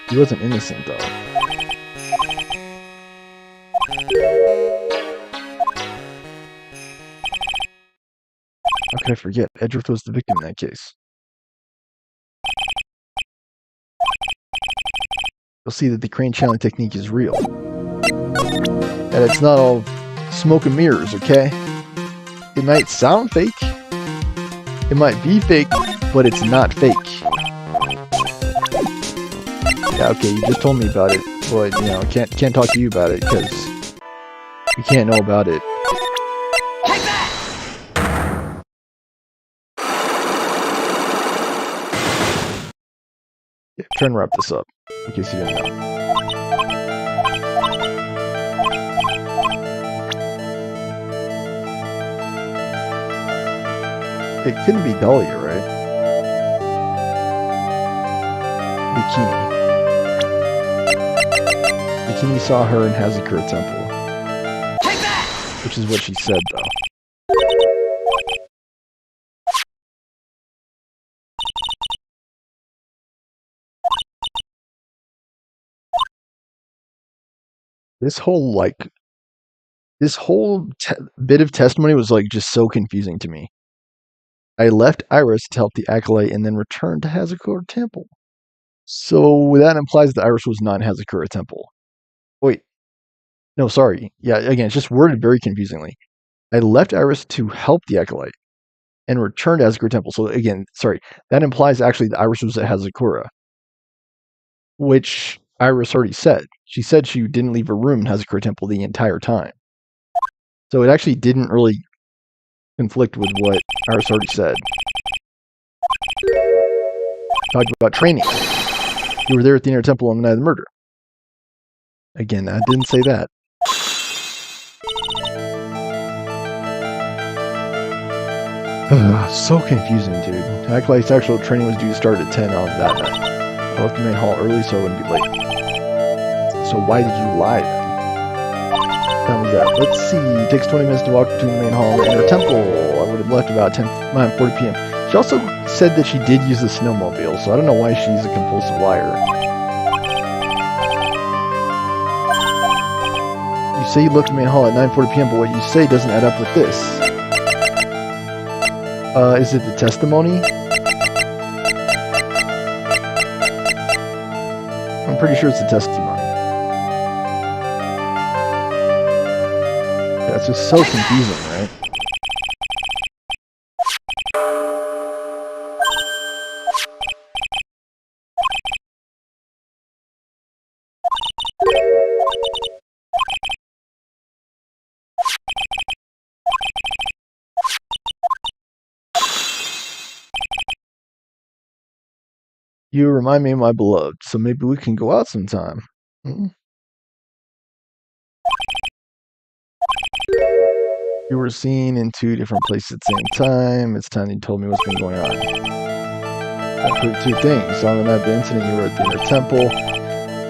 He wasn't innocent, though. How could I forget? Edgeworth was the victim in that case. You'll see that the crane channeling technique is real. And it's not all smoke and mirrors, okay? It might sound fake. It might be fake, but it's not fake. Yeah, okay, you just told me about it, but, you know, can't talk to you about it, because you can't know about it. Take that! Yeah, try and wrap this up, in case you didn't know. It couldn't be Dahlia, right? Bikini. Bikini saw her in Hazakura Temple. Take that! Which is what she said, though. This whole, bit of testimony was, just so confusing to me. I left Iris to help the Acolyte and then returned to Hazakura Temple. So that implies that Iris was not in Hazakura Temple. Wait. No, sorry. Yeah, again, it's just worded very confusingly. I left Iris to help the Acolyte and returned to Hazakura Temple. So again, sorry, that implies actually that Iris was at Hazakura, which Iris already said. She said she didn't leave her room in Hazakura Temple the entire time. So it actually didn't really conflict with what Iris already said. Talked about training. You were there at the Inner Temple on the night of the murder. Again, I didn't say that. So confusing, dude. Acolyte's actual training was due to start at 10 on that night. I left the main hall early so I wouldn't be late. So why did you lie then? That was that. Let's see. It takes 20 minutes to walk between the main hall and the Inner Temple. I would have left about 9:40 p.m. She also said that she did use the snowmobile, so I don't know why she's a compulsive liar. You say you left the main hall at 9:40 p.m., but what you say doesn't add up with this. Is it the testimony? I'm pretty sure it's the testimony. That's just so confusing, right? You remind me of my beloved, so maybe we can go out sometime. Hmm? You were seen in 2 different places at the same time. It's time you told me what's been going on. I proved 2 things. On the night of the incident, you were at the Inner Temple.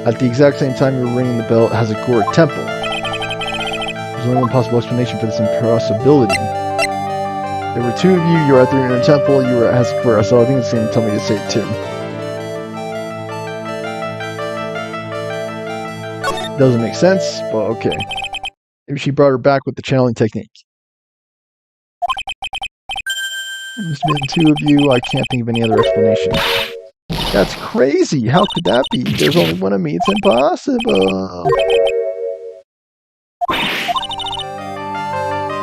At the exact same time, you were ringing the bell at Hazakura Temple. There's only one possible explanation for this impossibility. There were 2 of you. You were at the Inner Temple. You were at Hazakura. So I think it's going to tell me to say it too. Doesn't make sense, but okay. Maybe she brought her back with the channeling technique. There must have been 2 of you. I can't think of any other explanation. That's crazy. How could that be? There's only one of me. It's impossible.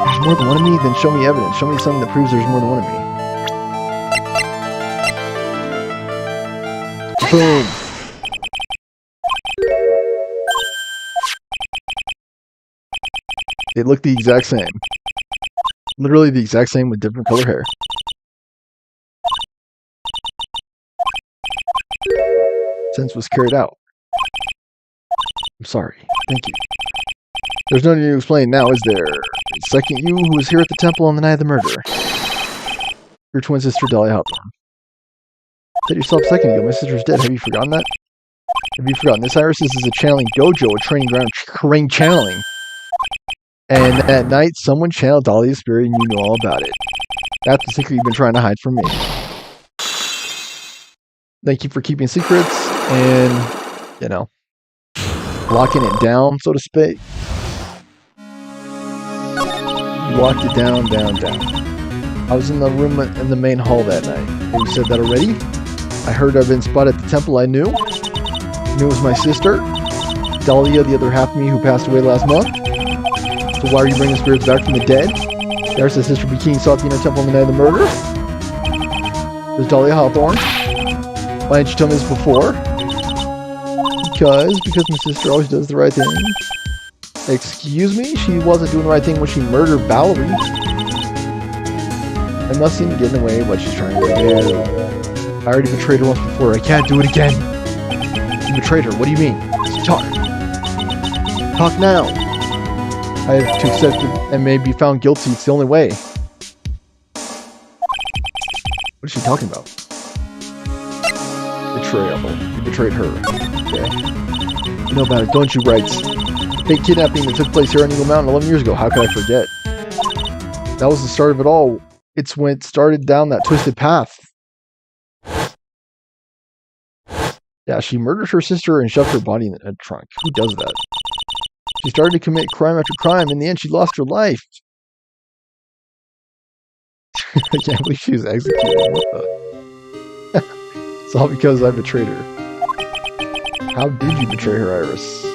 There's more than one of me? Then show me evidence. Show me something that proves there's more than one of me. Boom. They look the exact same. Literally the exact same with different color hair. Sense was carried out. I'm sorry. Thank you. There's no need to explain now, is there? Second you who was here at the temple on the night of the murder. Your twin sister, Dahlia Hawthorne. Said yourself a second ago, my sister's dead. Have you forgotten that? Have you forgotten this, Iris? This is a channeling dojo, a training ground, train channeling. And at night, someone channeled Dahlia's spirit and you knew all about it. That's the secret you've been trying to hide from me. Thank you for keeping secrets and, locking it down, so to speak. You locked it down. I was in the room in the main hall that night. You said that already? I heard I'd been spotted at the temple. I knew. Knew it was my sister, Dahlia, the other half of me who passed away last month. So why are you bringing spirits back from the dead? There's the sister Bikini saw at the Inner Temple on the night of the murder. There's Dahlia Hawthorne. Why didn't you tell me this before? Because my sister always does the right thing. Excuse me? She wasn't doing the right thing when she murdered Valerie. I must seem to get in the way of what she's trying to do. I already betrayed her once before. I can't do it again. You betrayed her. What do you mean? Talk. Talk now. I have to accept it and may be found guilty. It's the only way. What is she talking about? Betrayal. You betrayed her. Okay. You know about it, don't you, Wright? The fake kidnapping that took place here on Eagle Mountain 11 years ago. How could I forget? That was the start of it all. It's when it started down that twisted path. Yeah, she murdered her sister and shoved her body in a trunk. Who does that? She started to commit crime after crime. In the end, she lost her life. I can't believe she was executed. What the? It's all because I betrayed her. How did you betray her, Iris?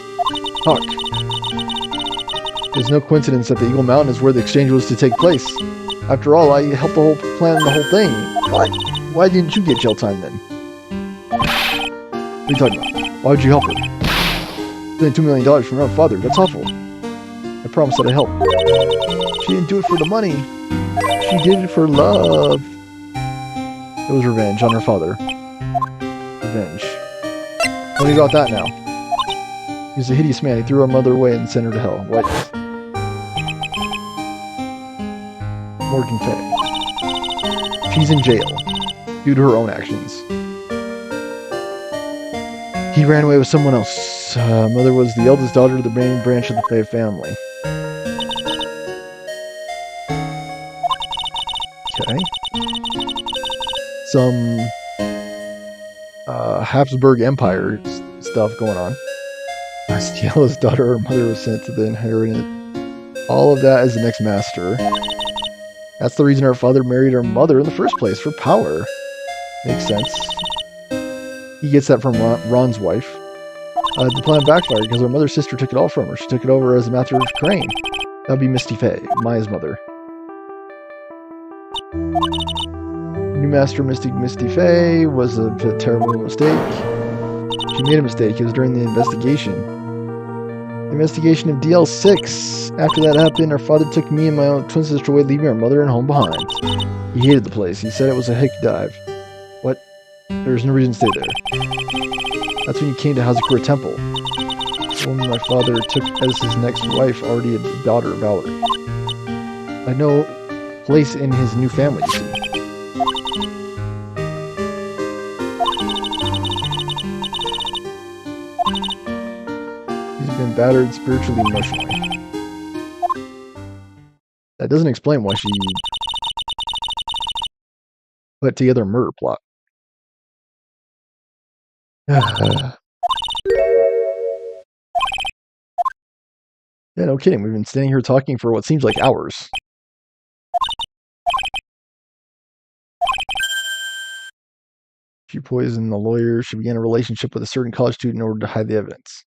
Fuck. There's no coincidence that the Eagle Mountain is where the exchange was to take place. After all, I helped the whole plan, the whole thing. Why didn't you get jail time then? What are you talking about? Why would you help her? Spending $2 million from her own father. That's awful. I promised that I'd help. She didn't do it for the money. She did it for love. It was revenge on her father. Revenge. What do you got that now? He was a hideous man. He threw our mother away and sent her to hell. What? Morgan Fay. She's in jail due to her own actions. He ran away with someone else. Mother was the eldest daughter of the main branch of the Fay family. Okay. Some Habsburg Empire stuff going on. As the eldest daughter, her mother was sent to the inheritance. All of that as the next master. That's the reason her father married her mother in the first place, for power. Makes sense. He gets that from Ron's wife. The plan backfired because her mother's sister took it all from her. She took it over as a master of Crane. That would be Misty Fay, Maya's mother. New master Misty Fay was a terrible mistake. She made a mistake. It was during the investigation. The investigation of DL6. After that happened, our father took me and my own twin sister away, leaving our mother and home behind. He hated the place. He said it was a hick dive. What? There's no reason to stay there. That's when he came to Hazakura Temple. The woman my father took as his next wife, already a daughter of Valerie. I had no place in his new family, you see. He's been battered spiritually and emotionally. That doesn't explain why she put together a murder plot. Yeah, no kidding. We've been standing here talking for what seems like hours. She poisoned the lawyer. She began a relationship with a certain college student in order to hide the evidence.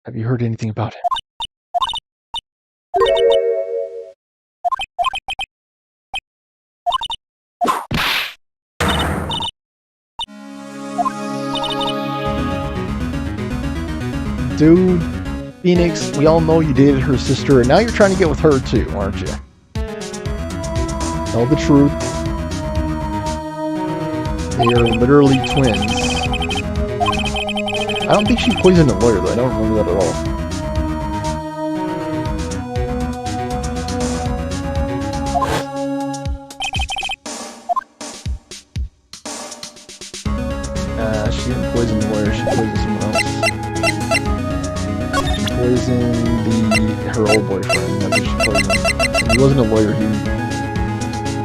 Have you heard anything about him? Dude, Phoenix, we all know you dated her sister, and now you're trying to get with her too, aren't you? Tell the truth. They are literally twins. I don't think she poisoned a lawyer, though. I don't remember that at all. She didn't poison the lawyer. She poisoned someone else. Poisoned her old boyfriend. That's what she poisoned. And he wasn't a lawyer.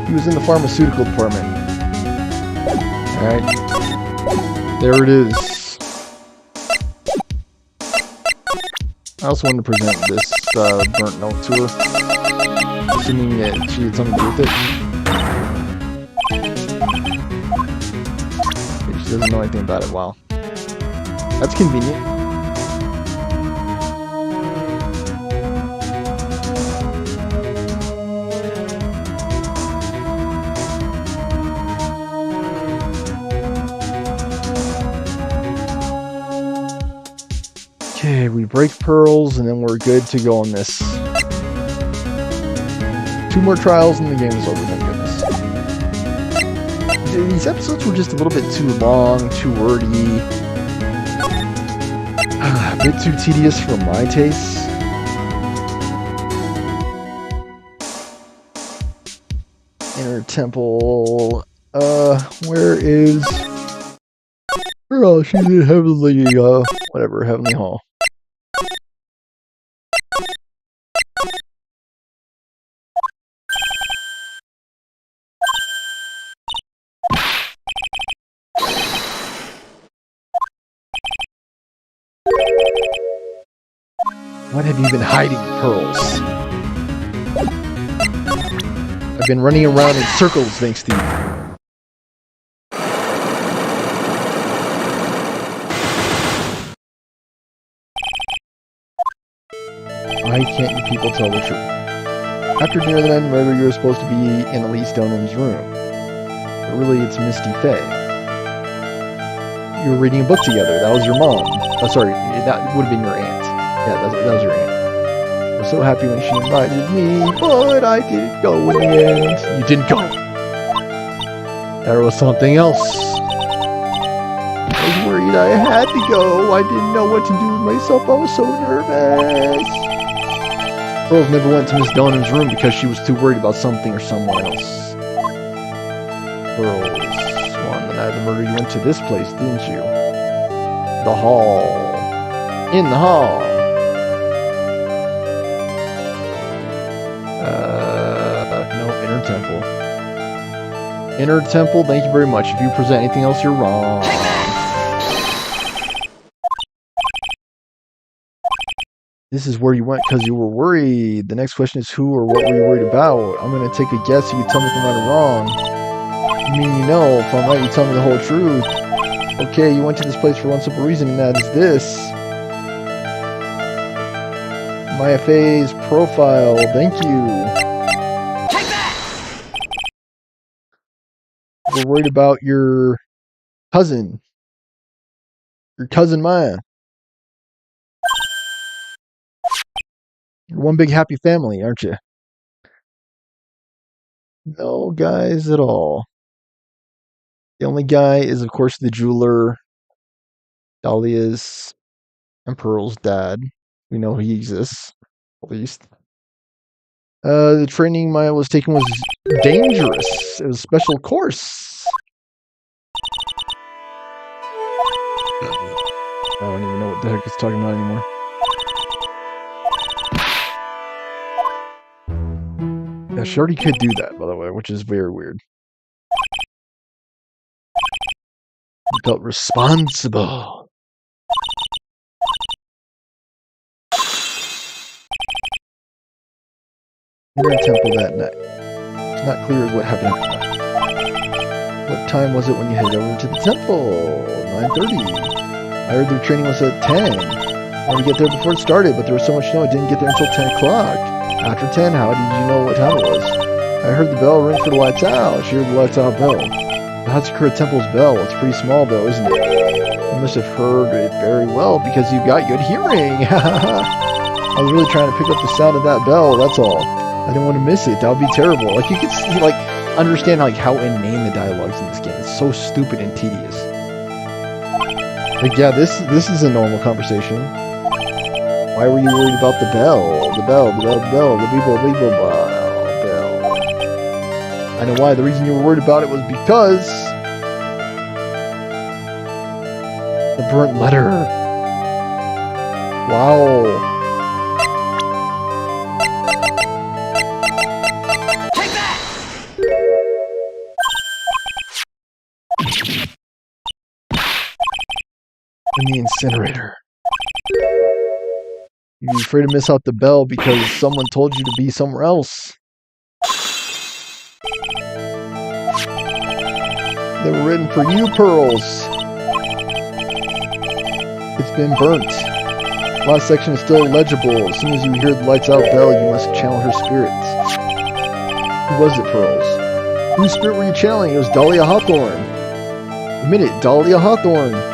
He was in the pharmaceutical department. Alright. There it is. I also wanted to present this burnt note to her. Assuming that she had something to do with it. Okay, she doesn't know anything about it. Wow. That's convenient. Okay, we break pearls and then we're good to go on this. 2 more trials and the game is over, thank goodness. These episodes were just a little bit too long, too wordy. A bit too tedious for my tastes. Inner Temple. Where is... Oh, she's in Heavenly, whatever, Heavenly Hall. What have you been hiding, Pearls? I've been running around in circles thanks to you. Why can't you people tell the truth? After near the end, remember you were supposed to be in Elise Stoneham's room. But really, it's Misty Faye. You were reading a book together. That was your mom. Oh, sorry. That would have been your aunt. Yeah, that was your aunt. I was so happy when she invited me, but I didn't go in the end. You didn't go. There was something else. I was worried I had to go. I didn't know what to do with myself. I was so nervous. Pearls never went to Miss Donham's room because she was too worried about something or someone else. Pearls, on the night of the murder, you went to this place, didn't you? The hall. In the hall. No, Inner Temple. Inner Temple, thank you very much. If you present anything else, you're wrong. This is where you went because you were worried. The next question is who or what were you worried about? I'm going to take a guess. You can tell me if I'm right or wrong. You mean you know. If I'm right, you tell me the whole truth. Okay, you went to this place for one simple reason, and that is this. Maya Faye's profile. Thank you. Take that! We're worried about your cousin. Your cousin Maya. You're one big happy family, aren't you? No guys at all. The only guy is, of course, the jeweler, Dahlia's and Pearl's dad. We know he exists, at least. The training Maya was taking was dangerous. It was a special course. I don't even know what the heck it's talking about anymore. Yeah, she already could do that, by the way, which is very weird. He felt responsible. Inner Temple that night. It's not clear what happened after that. What time was it when you headed over to the temple? 9:30. I heard their training was at 10. I wanted to get there before it started, but there was so much snow I didn't get there until 10 o'clock. After 10, how did you know what time it was? I heard the bell ring for the lights out. She heard the lights out bell. The Hatsukura Temple's bell. It's pretty small though, isn't it? You must have heard it very well because you've got good hearing. I was really trying to pick up the sound of that bell, that's all. I didn't want to miss it. That would be terrible. Like, you can see, like, understand, like, how inane the dialogue's in this game. It's so stupid and tedious. Like, yeah, this is a normal conversation. Why were you worried about the bell? The bell, the bell, the bell, the beeble, bell. I know why. The reason you were worried about it was because... the burnt letter. Wow. Take that! In the incinerator. You'd be afraid to miss out the bell because someone told you to be somewhere else. They were written for you, Pearls. It's been burnt. Last section is still legible. As soon as you hear the lights out bell, you must channel her spirits. Who was it, Pearls? Whose spirit were you channeling? It was Dahlia Hawthorne. Admit it, Dahlia Hawthorne.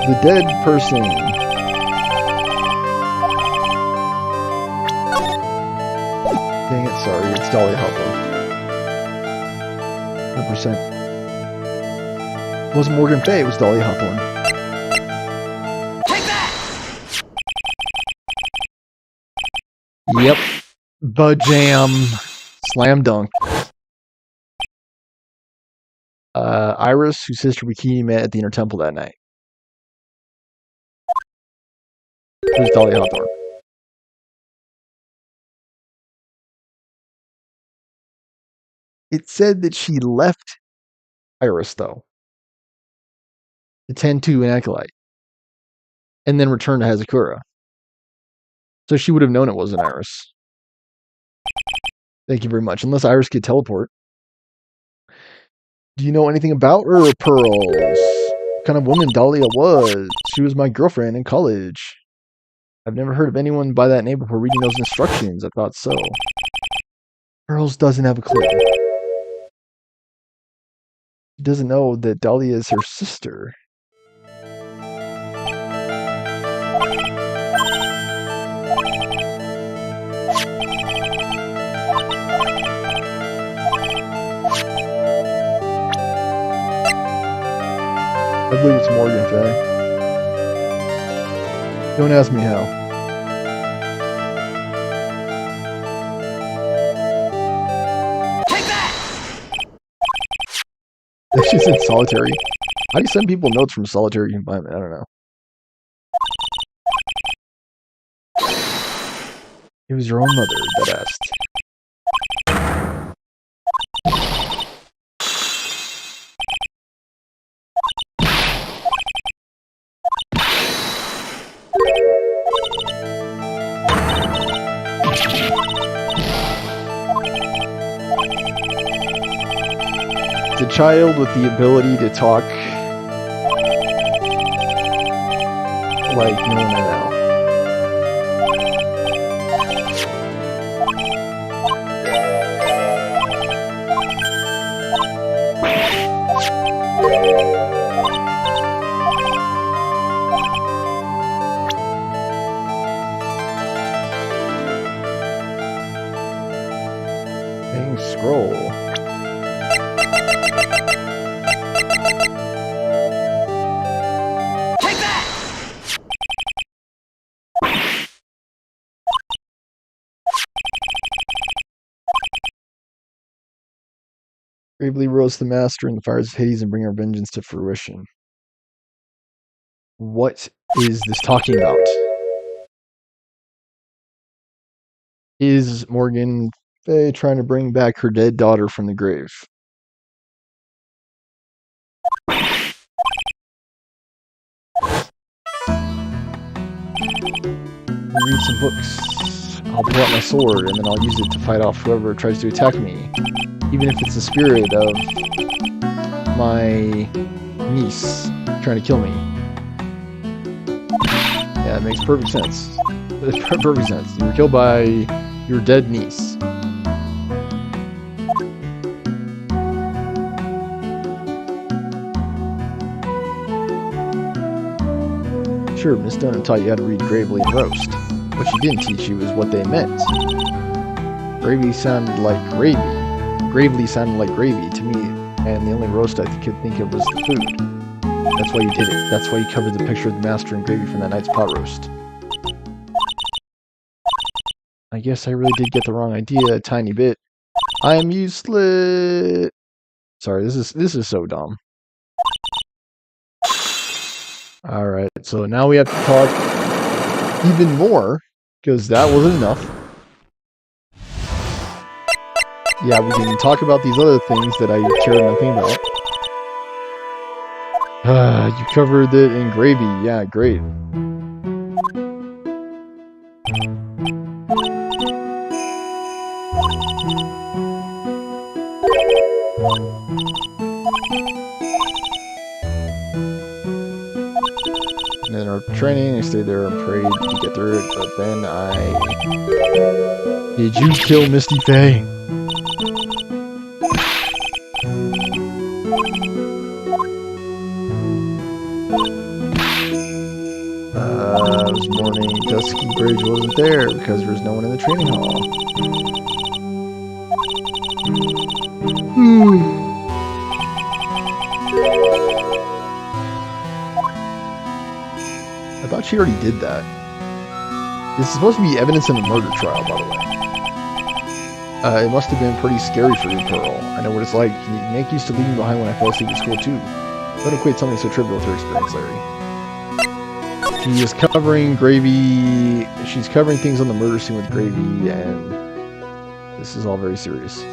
The dead person. Dang it, sorry, it's Dahlia Hawthorne. 100%. It wasn't Morgan Fay, it was Dahlia Hawthorne. Take that! Yep. Bajam. Slam dunk. Iris, whose sister Bikini met at the Inner Temple that night. Who's Dahlia Hawthorne? It said that she left Iris, though, to tend to an acolyte, and then returned to Hazakura. So she would have known it wasn't Iris. Thank you very much. Unless Iris could teleport. Do you know anything about her, Pearls? What kind of woman Dahlia was? She was my girlfriend in college. I've never heard of anyone by that name before reading those instructions. I thought so. Pearls doesn't have a clue. She doesn't know that Dahlia is her sister. I believe it's Morgan, Faye. Don't ask me how. Take that! She said solitary. How do you send people notes from solitary confinement? I don't know. It was your own mother that asked. It's a child with the ability to talk like no one I know. Dang scroll. Take that! Bravely roast the master in the fires of Hades and bring our vengeance to fruition. What is this talking about? Is Morgan Faye trying to bring back her dead daughter from the grave? Read some books. I'll pull out my sword and then I'll use it to fight off whoever tries to attack me. Even if it's the spirit of my niece trying to kill me. Yeah, it makes perfect sense. Perfect sense. You were killed by your dead niece. Sure, Miss Dunham taught you how to read gravely and roast. What she didn't teach you is what they meant. Gravy sounded like gravy. Gravely sounded like gravy to me, and the only roast I could think of was the food. That's why you did it. That's why you covered the picture of the master in gravy from that night's pot roast. I guess I really did get the wrong idea a tiny bit. I am useless. Sorry, this is so dumb. Alright, so now we have to talk even more, because that wasn't enough. Yeah, we can talk about these other things that I cared nothing about. You covered it in gravy. Yeah, great. And then our training, I stayed there and prayed to get through it, but then Did you kill Misty Faye? This morning, Dusky Bridge wasn't there because there was no one in the training hall. I thought she already did that. This is supposed to be evidence in a murder trial, by the way. It must have been pretty scary for you, Pearl. I know what it's like. Nick used to leave me behind when I fell asleep at school, too. Don't equate something so trivial with her experience, Larry. She is covering gravy. She's covering things on the murder scene with gravy, and this is all very serious.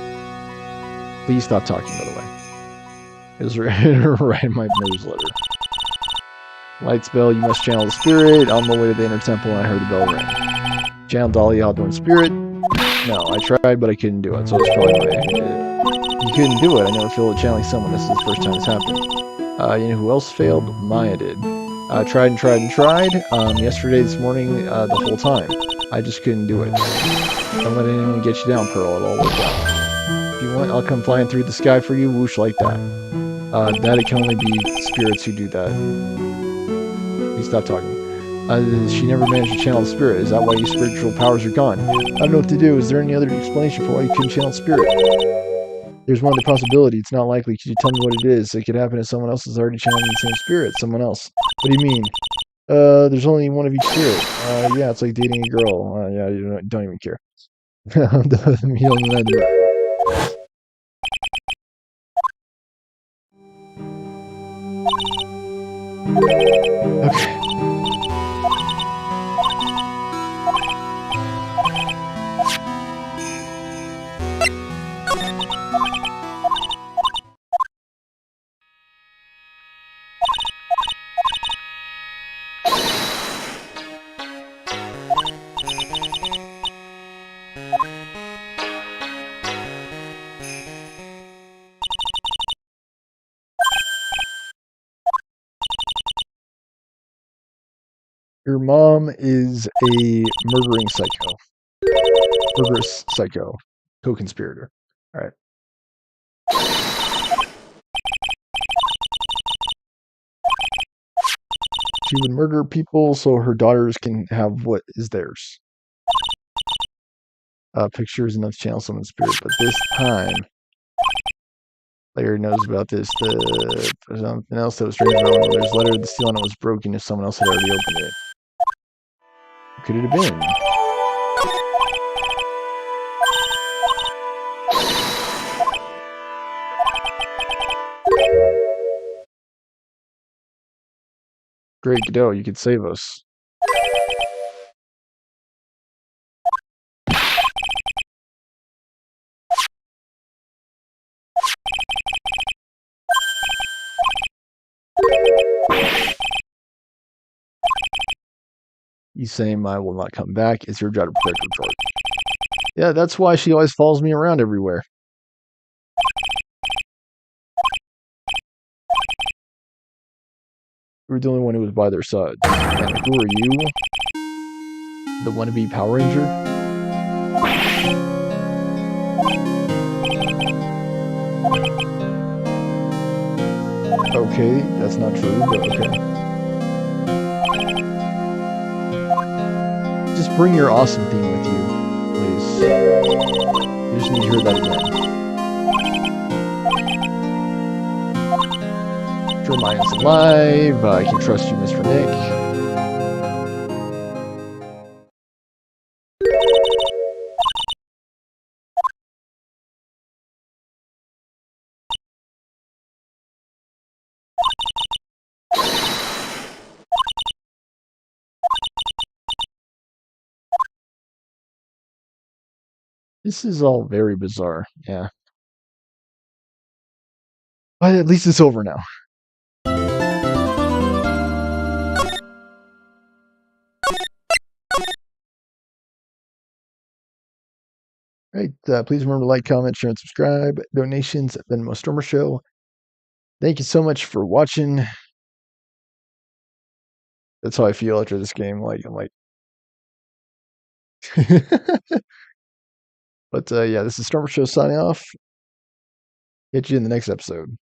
Please stop talking, by the way. It was right in my newsletter. Lights bell, you must channel the spirit. On my way to the inner temple, and I heard the bell ring. Channel Dolly Outdoor Spirit. No, I tried, but I couldn't do it, so it's probably why I hit it. You couldn't do it. I never failed at channeling someone. This is the first time it's happened. You know who else failed? Maya did. Tried and tried and tried. Yesterday, this morning, the whole time. I just couldn't do it. Don't let anyone get you down, Pearl. It'll all work out. If you want, I'll come flying through the sky for you. Whoosh like that. That it can only be spirits who do that. Please stop talking. She never managed to channel the spirit. Is that why your spiritual powers are gone? I don't know what to do. Is there any other explanation for why you couldn't channel spirit? There's one other possibility. It's not likely. Could you tell me what it is? It could happen if someone else is already channeling the same spirit. Someone else. What do you mean? There's only one of each spirit. Yeah, it's like dating a girl. Yeah, you don't even care. Okay. Your mom is a murdering psycho. Murderous psycho. Co-conspirator. Alright. She would murder people so her daughters can have what is theirs. Pictures enough to channel someone's spirit, but this time Larry knows about this. Something else that was strange about my mother's letter. The seal on it was broken if someone else had already opened it. Who could it have been? Great, Godot, you could save us. You saying I will not come back. It's your job to protect her, George. Yeah, that's why she always follows me around everywhere. You were the only one who was by their side. And who are you? The wannabe Power Ranger? Okay, that's not true, but okay. Just bring your awesome theme with you, please. You just need to hear that again. Maya's alive. I can trust you, Mr. Nick. This is all very bizarre. Yeah. But at least it's over now. Right, please remember to like, comment, share, and subscribe. Donations at Venmo Stormer Show. Thank you so much for watching. That's how I feel after this game. I'm like. But yeah, this is Stormer Show signing off. Catch you in the next episode.